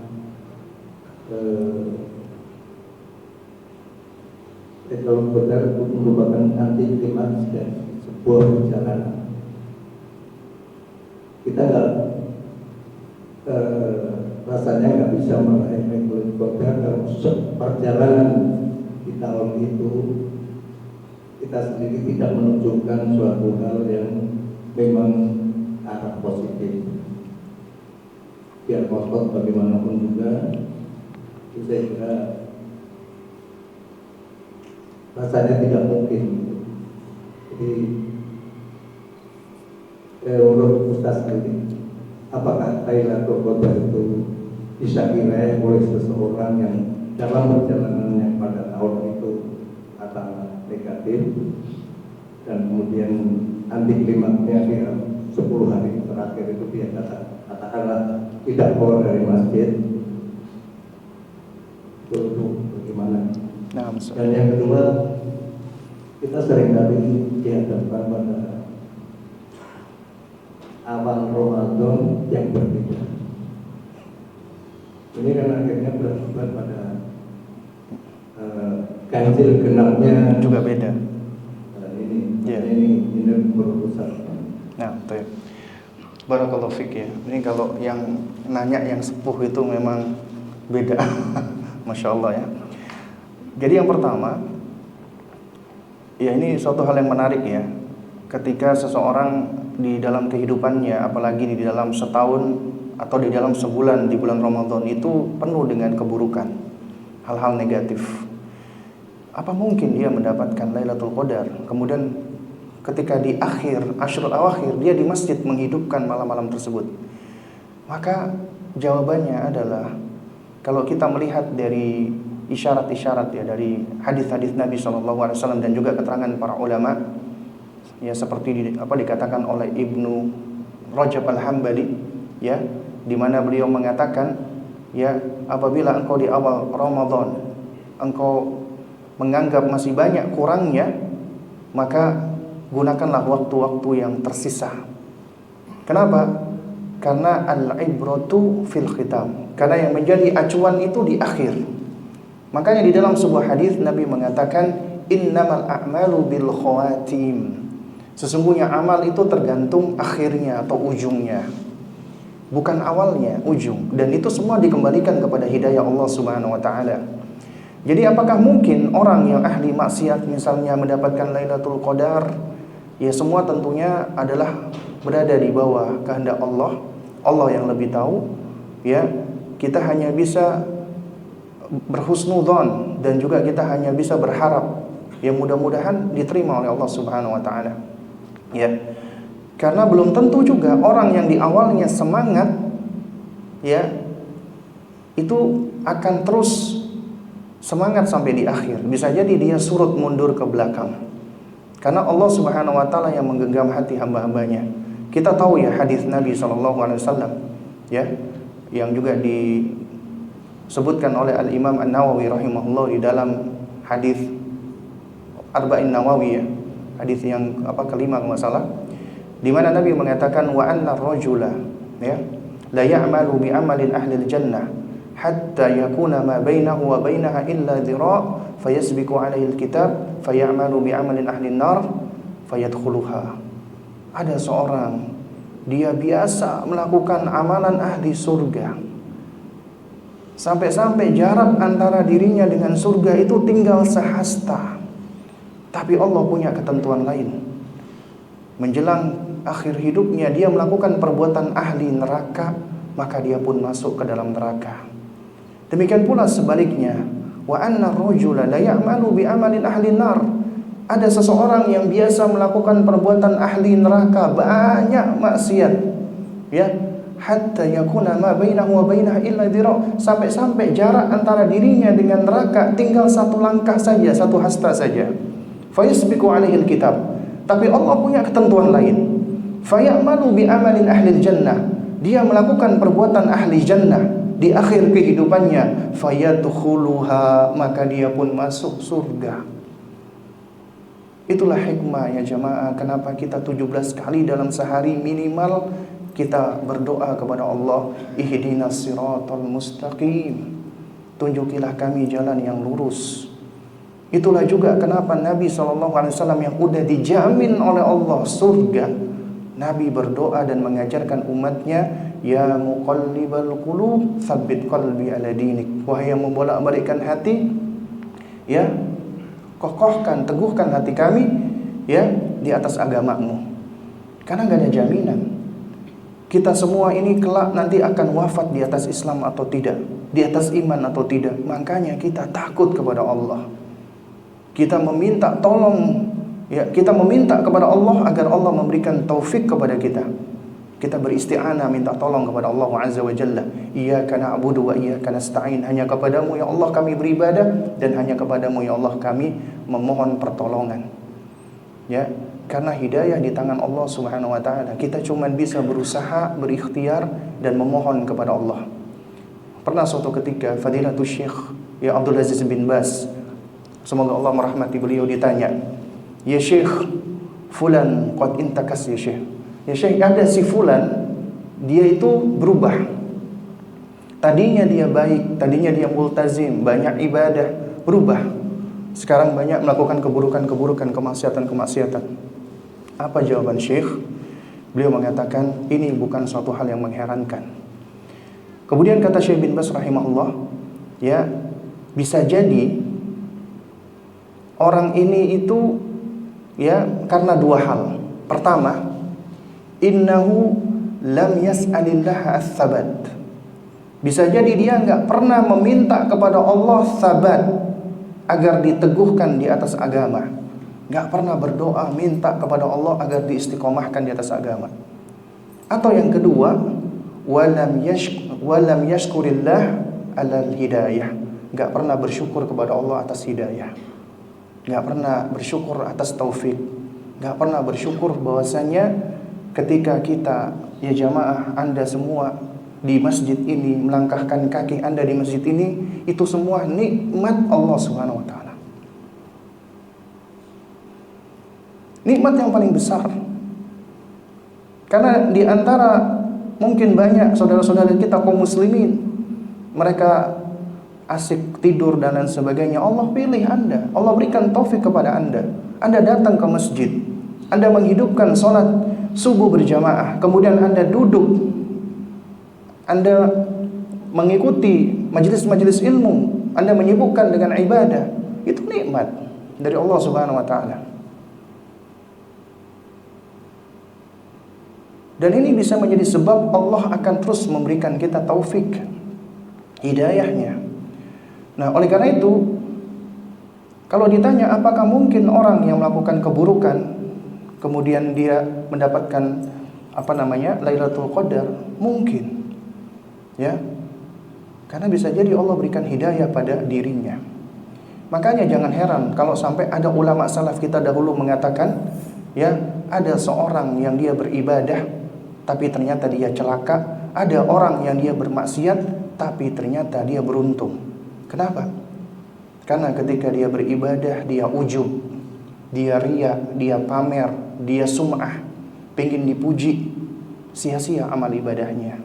Lailatul Qadar itu merupakan anti klimaks dari sebuah perjalanan. Kita rasanya nggak bisa meraih Lailatul Qadar kalau perjalanan di tahun itu kita sendiri tidak menunjukkan suatu hal yang memang arah positif. Biar ngotot bagaimanapun juga, itu saya kira rasanya tidak mungkin. Jadi menurut Ustaz sendiri, apakah Lailatul Qadar itu bisa diraih oleh seseorang yang dalam perjalanannya pada tahun itu katakanlah negatif dan kemudian anti klimaksnya dia 10 hari terakhir itu dia katakanlah tidak keluar dari masjid, itu bagaimana? Nah, Dan yang kedua, kita seringkali dihadapkan pada awal Ramadan yang berbeda. Ini kan akhirnya berakibat pada ganjil genapnya juga beda. Ini berurusan. Nah, betul. Barakallahu fiik ya. Ini kalau yang nanya yang sepuh itu memang beda. Masya Allah ya. Jadi yang pertama, ya ini suatu hal yang menarik ya. Ketika seseorang di dalam kehidupannya, apalagi di dalam setahun atau di dalam sebulan di bulan Ramadan itu penuh dengan keburukan, hal-hal negatif. Apa mungkin dia mendapatkan Lailatul Qadar? Kemudian ketika di akhir Ashrul Awakhir dia di masjid menghidupkan malam-malam tersebut. Maka jawabannya adalah kalau kita melihat dari isyarat-isyarat ya, dari hadis-hadis Nabi SAW dan juga keterangan para ulama ya, seperti dikatakan oleh Ibnu Rajab Al-Hambali ya, di mana beliau mengatakan ya, apabila engkau di awal Ramadan engkau menganggap masih banyak kurangnya, maka gunakanlah waktu-waktu yang tersisa. Kenapa? Karena al-ibratu fil khitam. Karena yang menjadi acuan itu di akhir. Makanya di dalam sebuah hadis Nabi mengatakan innamal a'malu bil khawatim. Sesungguhnya amal itu tergantung akhirnya atau ujungnya, bukan awalnya, ujung. Dan itu semua dikembalikan kepada hidayah Allah Subhanahu wa taala. Jadi apakah mungkin orang yang ahli maksiat misalnya mendapatkan Lailatul Qadar? Ya semua tentunya adalah berada di bawah kehendak Allah. Allah yang lebih tahu. Ya, kita hanya bisa berhusnudzon dan juga kita hanya bisa berharap ya mudah-mudahan diterima oleh Allah Subhanahu wa taala. Ya. Karena belum tentu juga orang yang di awalnya semangat ya itu akan terus semangat sampai di akhir. Bisa jadi dia surut mundur ke belakang. Karena Allah Subhanahu wa taala yang menggenggam hati hamba-hambanya. Kita tahu ya hadis Nabi SAW, ya, yang juga disebutkan oleh Al-Imam An-Nawawi rahimahullah di dalam hadis Arba'in Nawawi, ya, hadis yang kelima kalau nggak salah, di mana Nabi mengatakan wa anna ar-rajula, ya, la ya'malu bi amalin ahli al-jannah hatta yakuna ma bainahu wa bainaha illa dhira' fayasbiqu alaihi al-kitab fayamalu bi amalin ahli an-nar fayadkhuluha. Ada seorang, dia biasa melakukan amalan ahli surga, sampai-sampai jarak antara dirinya dengan surga itu tinggal sehasta. Tapi Allah punya ketentuan lain. Menjelang akhir hidupnya dia melakukan perbuatan ahli neraka, maka dia pun masuk ke dalam neraka. Demikian pula sebaliknya, wa anna ar-rajula la ya'malu bi amalin ahli nar. Ada seseorang yang biasa melakukan perbuatan ahli neraka, banyak maksiat, ya, hatta yakuna ma bainahu wa bainaha illa dhira', sampai-sampai jarak antara dirinya dengan neraka tinggal satu langkah saja, satu hasta saja. Fayasbiqu alaihi al-kitab. Tapi Allah punya ketentuan lain. Fayamalu bi amalin ahli jannah. Dia melakukan perbuatan ahli jannah di akhir kehidupannya, fayadkhuluha, maka dia pun masuk surga. Itulah hikmah ya jamaah, kenapa kita 17 kali dalam sehari minimal kita berdoa kepada Allah, ihdinas siratal mustaqim, tunjukilah kami jalan yang lurus. Itulah juga kenapa Nabi SAW yang udah dijamin oleh Allah surga, Nabi berdoa dan mengajarkan umatnya, ya muqallibal qulub tsabbit qalbi ala dinik. Wahai yang membolak-balikkan hati, ya, kokohkan, teguhkan hati kami, ya, di atas agamamu. Karena gak ada jaminan kita semua ini kelak nanti akan wafat di atas Islam atau tidak, di atas iman atau tidak. Makanya kita takut kepada Allah. Kita meminta tolong, ya, kita meminta kepada Allah agar Allah memberikan taufik kepada kita. Kita beristi'anah, minta tolong kepada Allah Azza wa Jalla. Iyyaka na'budu wa iyyaka nasta'in. Hanya kepadamu ya Allah kami beribadah, dan hanya kepadamu ya Allah kami memohon pertolongan. Ya, karena hidayah di tangan Allah Subhanahu wa taala. Kita cuma bisa berusaha, berikhtiar dan memohon kepada Allah. Pernah suatu ketika Fadilatul Syekh, ya, Abdul Aziz bin Baz, semoga Allah merahmati beliau, ditanya, ya Syekh, fulan qad intakas ya Syekh. Ya Syekh, ada si fulan, dia itu berubah. Tadinya dia baik, tadinya dia multazim, banyak ibadah, berubah. Sekarang banyak melakukan keburukan-keburukan, kemaksiatan-kemaksiatan. Apa jawaban Syekh? Beliau mengatakan, ini bukan suatu hal yang mengherankan. Kemudian kata Syekh bin Baz rahimahullah, ya, bisa jadi orang ini itu, ya, karena dua hal. Pertama, innahu lam yas'alillah as-sabat. Bisa jadi dia enggak pernah meminta kepada Allah sabat, agar diteguhkan di atas agama. Enggak pernah berdoa minta kepada Allah agar diistiqomahkan di atas agama. Atau yang kedua, walam yashkurillah alal hidayah. Enggak pernah bersyukur kepada Allah atas hidayah. Enggak pernah bersyukur atas taufik. Enggak pernah bersyukur bahwasanya ketika kita, ya jamaah, Anda semua di masjid ini, melangkahkan kaki Anda di masjid ini, itu semua nikmat Allah Subhanahu wa taala. Nikmat yang paling besar. Karena di antara mungkin banyak saudara-saudara kita kaum muslimin, mereka asik tidur dan lain sebagainya. Allah pilih Anda, Allah berikan taufik kepada Anda. Anda datang ke masjid, Anda menghidupkan sholat subuh berjamaah, kemudian Anda duduk, Anda mengikuti majelis-majelis ilmu, Anda menyibukkan dengan ibadah. Itu nikmat dari Allah Subhanahu wa taala. Dan ini bisa menjadi sebab Allah akan terus memberikan kita taufik, hidayahnya. Nah, oleh karena itu, kalau ditanya apakah mungkin orang yang melakukan keburukan kemudian dia mendapatkan Lailatul Qadar, mungkin. Ya. Karena bisa jadi Allah berikan hidayah pada dirinya. Makanya jangan heran kalau sampai ada ulama salaf kita dahulu mengatakan, ya, ada seorang yang dia beribadah tapi ternyata dia celaka. Ada orang yang dia bermaksiat, tapi ternyata dia beruntung. Kenapa? Karena ketika dia beribadah, dia ujub, dia riya, dia pamer, dia sum'ah, pengen dipuji, sia-sia amal ibadahnya.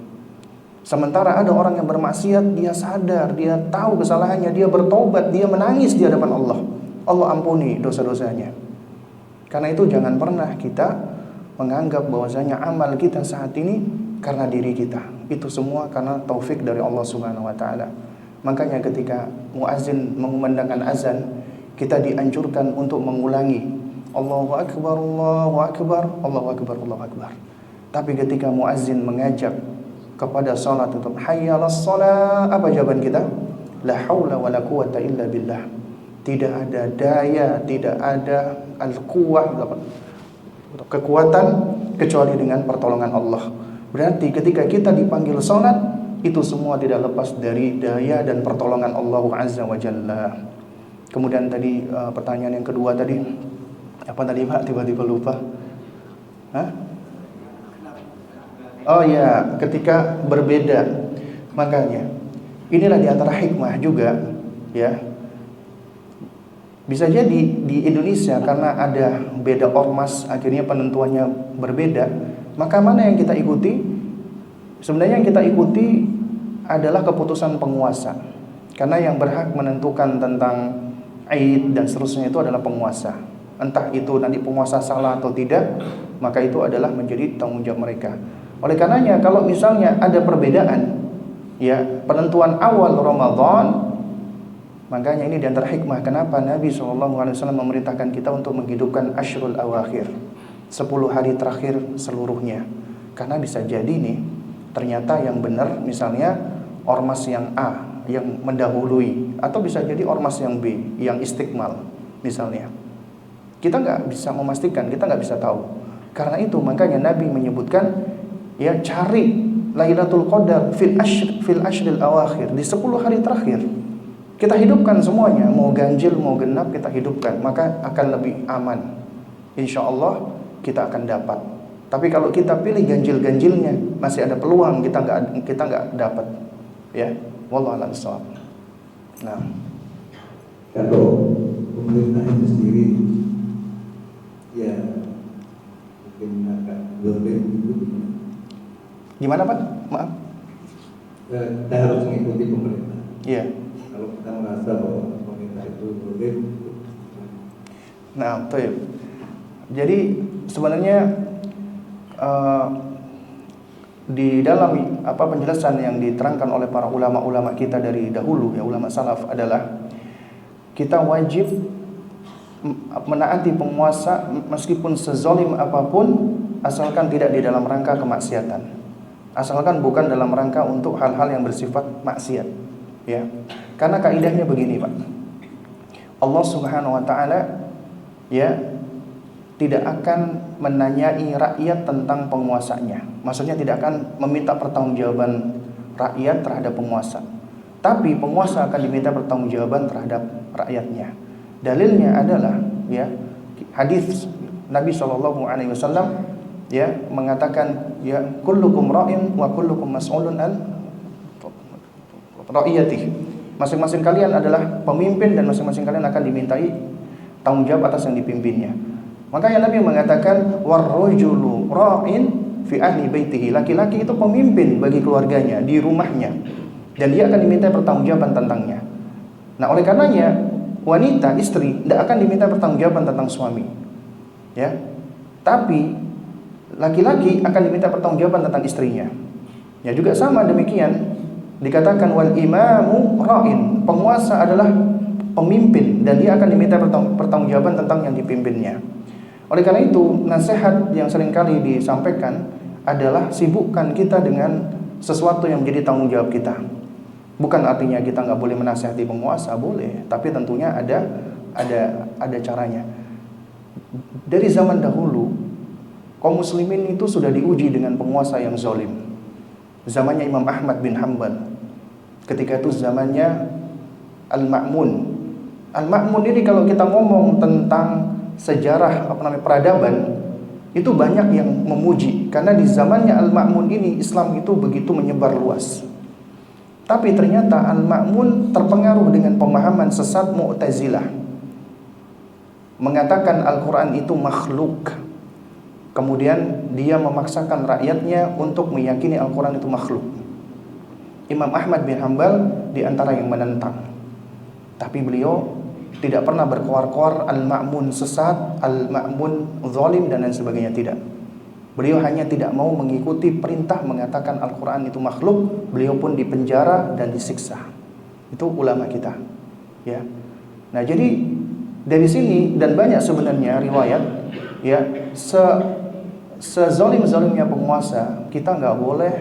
Sementara ada orang yang bermaksiat, dia sadar, dia tahu kesalahannya, dia bertobat, dia menangis di hadapan Allah. Allah ampuni dosa-dosanya. Karena itu jangan pernah kita menganggap bahwasanya amal kita saat ini karena diri kita. Itu semua karena taufik dari Allah Subhanahu wa taala. Makanya ketika muazin mengumandangkan azan, kita dianjurkan untuk mengulangi Allahu akbar, Allahu akbar, Allahu akbar, Allahu akbar. Tapi ketika muazin mengajak kepada salat itu hayyalas shalah, apa jawaban kita? La haula wala quwata illa billah. Tidak ada daya, tidak ada al-quwwah, kekuatan kecuali dengan pertolongan Allah. Berarti ketika kita dipanggil salat, itu semua tidak lepas dari daya dan pertolongan Allah Azza wa Jalla. Kemudian tadi pertanyaan yang kedua tadi, apa tadi Pak? Tiba-tiba lupa. Hah? Oh ya, ketika berbeda. Makanya inilah diantara hikmah juga, ya. Bisa jadi di Indonesia karena ada beda ormas, akhirnya penentuannya berbeda. Maka mana yang kita ikuti? Sebenarnya yang kita ikuti adalah keputusan penguasa. Karena yang berhak menentukan tentang Aid dan seterusnya itu adalah penguasa. Entah itu nanti penguasa salah atau tidak, maka itu adalah menjadi tanggung jawab mereka. Oleh karenanya kalau misalnya ada perbedaan, ya penentuan awal Ramadan, makanya ini diantara hikmah kenapa Nabi SAW memerintahkan kita untuk menghidupkan Ashrul Awakhir, 10 hari terakhir seluruhnya. Karena bisa jadi nih, ternyata yang benar misalnya ormas yang A yang mendahului, atau bisa jadi ormas yang B yang istiqmal misalnya. Kita nggak bisa memastikan, kita nggak bisa tahu. Karena itu makanya Nabi menyebutkan, ya cari Lailatul Qadar fil ashril awakhir, di 10 hari terakhir. Kita hidupkan semuanya, mau ganjil mau genap kita hidupkan, maka akan lebih aman. Insya Allah kita akan dapat. Tapi kalau kita pilih ganjil-ganjilnya, masih ada peluang kita nggak dapat. Ya, wallahu a'lam bishawab. Nah, kalau pemerintah itu sendiri, ya mungkin agak zalim itu gimana Pak? Maaf. Kita harus mengikuti pemerintah. Iya. Kalau kita merasa bahwa pemerintah itu zalim. Nah, betul. Jadi sebenarnya di dalam penjelasan yang diterangkan oleh para ulama-ulama kita dari dahulu, ya ulama salaf, adalah kita wajib menaati penguasa meskipun sezalim apapun, asalkan tidak di dalam rangka kemaksiatan, asalkan bukan dalam rangka untuk hal-hal yang bersifat maksiat, ya. Karena kaidahnya begini Pak, Allah Subhanahu wa taala ya tidak akan menanyai rakyat tentang penguasanya. Maksudnya tidak akan meminta pertanggungjawaban rakyat terhadap penguasa. Tapi penguasa akan diminta pertanggungjawaban terhadap rakyatnya. Dalilnya adalah ya hadis Nabi SAW ya mengatakan ya kullukum ra'in wa kullukum mas'ulun an ra'iyatihi. Masing-masing kalian adalah pemimpin dan masing-masing kalian akan dimintai tanggung jawab atas yang dipimpinnya. Makanya Nabi mengatakan warrajulu ra'in fi ahli baitihi. Laki-laki itu pemimpin bagi keluarganya di rumahnya dan dia akan diminta pertanggungjawaban tentangnya. Nah, oleh karenanya wanita, istri tidak akan diminta pertanggungjawaban tentang suami. Ya. Tapi laki-laki akan diminta pertanggungjawaban tentang istrinya. Ya juga sama demikian. Dikatakan wal imamu ra'in. Penguasa adalah pemimpin dan dia akan diminta pertanggungjawaban tentang yang dipimpinnya. Oleh karena itu, nasihat yang seringkali disampaikan adalah sibukkan kita dengan sesuatu yang menjadi tanggung jawab kita. Bukan artinya kita nggak boleh menasihati penguasa, boleh, tapi tentunya ada caranya. Dari zaman dahulu, kaum muslimin itu sudah diuji dengan penguasa yang zalim. Zamannya Imam Ahmad bin Hanbal. Ketika itu zamannya Al-Ma'mun. Al-Ma'mun ini kalau kita ngomong tentang sejarah peradaban, itu banyak yang memuji karena di zamannya Al-Ma'mun ini Islam itu begitu menyebar luas. Tapi ternyata Al-Ma'mun terpengaruh dengan pemahaman sesat Mu'tazilah, mengatakan Al-Quran itu makhluk. Kemudian dia memaksakan rakyatnya untuk meyakini Al-Quran itu makhluk. Imam Ahmad bin Hanbal di antara yang menentang. Tapi beliau tidak pernah berkoar-koar Al-Ma'mun sesat, Al-Ma'mun zalim dan lain sebagainya, tidak. Beliau hanya tidak mau mengikuti perintah mengatakan Al-Quran itu makhluk. Beliau pun dipenjara dan disiksa. Itu ulama kita, ya. Nah, jadi dari sini dan banyak sebenarnya riwayat, ya, sezalim-zalimnya penguasa kita nggak boleh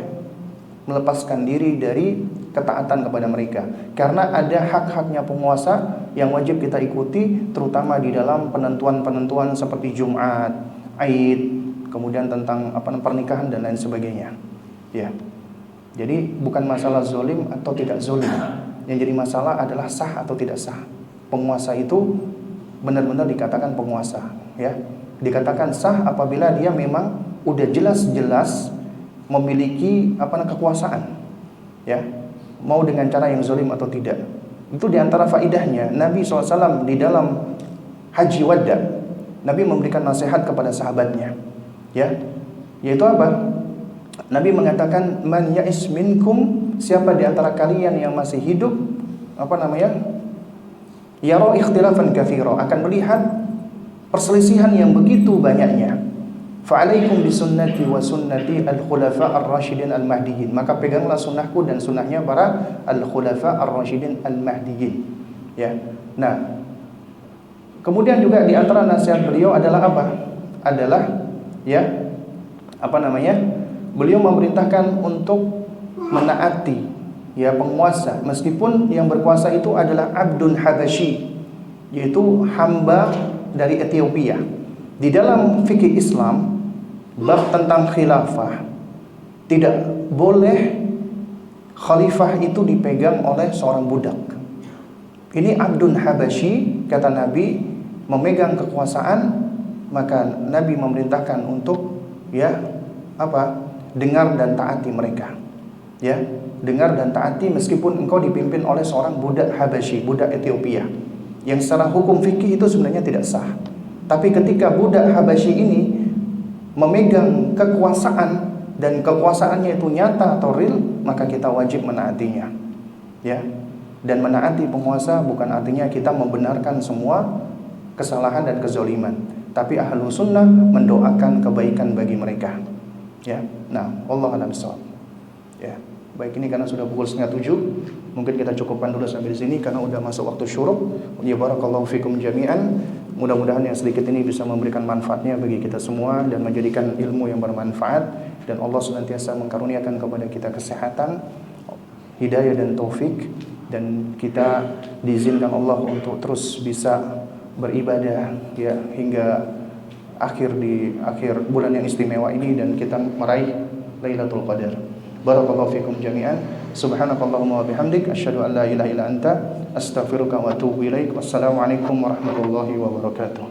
melepaskan diri dari ketaatan kepada mereka, karena ada hak-haknya penguasa yang wajib kita ikuti, terutama di dalam penentuan-penentuan seperti Jumat, Aid, kemudian tentang pernikahan dan lain sebagainya, ya. Jadi bukan masalah zalim atau tidak zalim, yang jadi masalah adalah sah atau tidak sah. Penguasa itu benar-benar dikatakan penguasa, ya. Dikatakan sah apabila dia memang udah jelas-jelas memiliki kekuasaan, ya. Mau dengan cara yang zalim atau tidak. Itu diantara faidahnya Nabi SAW di dalam Haji Wada, Nabi memberikan nasihat kepada sahabatnya, ya, yaitu apa? Nabi mengatakan, man ya'is minkum, siapa di antara kalian yang masih hidup yara ikhtilafan katsira, akan melihat perselisihan yang begitu banyaknya. Fa'alaikum bisunnati wa sunnati al-khulafa ar-rasyidin al-mahdiyyin, maka peganglah sunnahku dan sunnahnya para al-khulafa ar-rasyidin al-mahdiyyin, ya. Nah, kemudian juga di antara nasihat beliau adalah apa? Adalah, ya, beliau memerintahkan untuk menaati, ya, penguasa, meskipun yang berkuasa itu adalah abdun habasyi, yaitu hamba dari Ethiopia. Di dalam fikih Islam, bab tentang khilafah, tidak boleh khalifah itu dipegang oleh seorang budak. Ini abdun habasyi, kata Nabi, memegang kekuasaan, maka Nabi memerintahkan untuk, ya, dengar dan taati mereka, ya, dengar dan taati meskipun engkau dipimpin oleh seorang budak Habasyi, budak Ethiopia, yang secara hukum fikih itu sebenarnya tidak sah. Tapi ketika budak Habasyi ini memegang kekuasaan dan kekuasaannya itu nyata atau real, maka kita wajib menaatinya, ya. Dan menaati penguasa bukan artinya kita membenarkan semua kesalahan dan kezaliman, tapi ahlu sunnah mendoakan kebaikan bagi mereka, ya. Nah, wallahu a'lam bishawab, ya. Baik, ini karena sudah pukul 6:30, mungkin kita cukupkan dulu sampai di sini karena udah masuk waktu syuruk. Ya, barakallahu fikum jami'an. Mudah-mudahan yang sedikit ini bisa memberikan manfaatnya bagi kita semua dan menjadikan ilmu yang bermanfaat, dan Allah senantiasa mengkaruniakan kepada kita kesehatan, hidayah dan taufik, dan kita diizinkan Allah untuk terus bisa beribadah, ya, hingga di akhir bulan yang istimewa ini dan kita meraih Lailatul Qadar. Barakallahu fikum jami'an. Subhanakallahumma wa bihamdik, asyhadu an la ilaha illa anta, astaghfiruka wa atubu ilaik. Wassalamualaikum warahmatullahi wabarakatuh.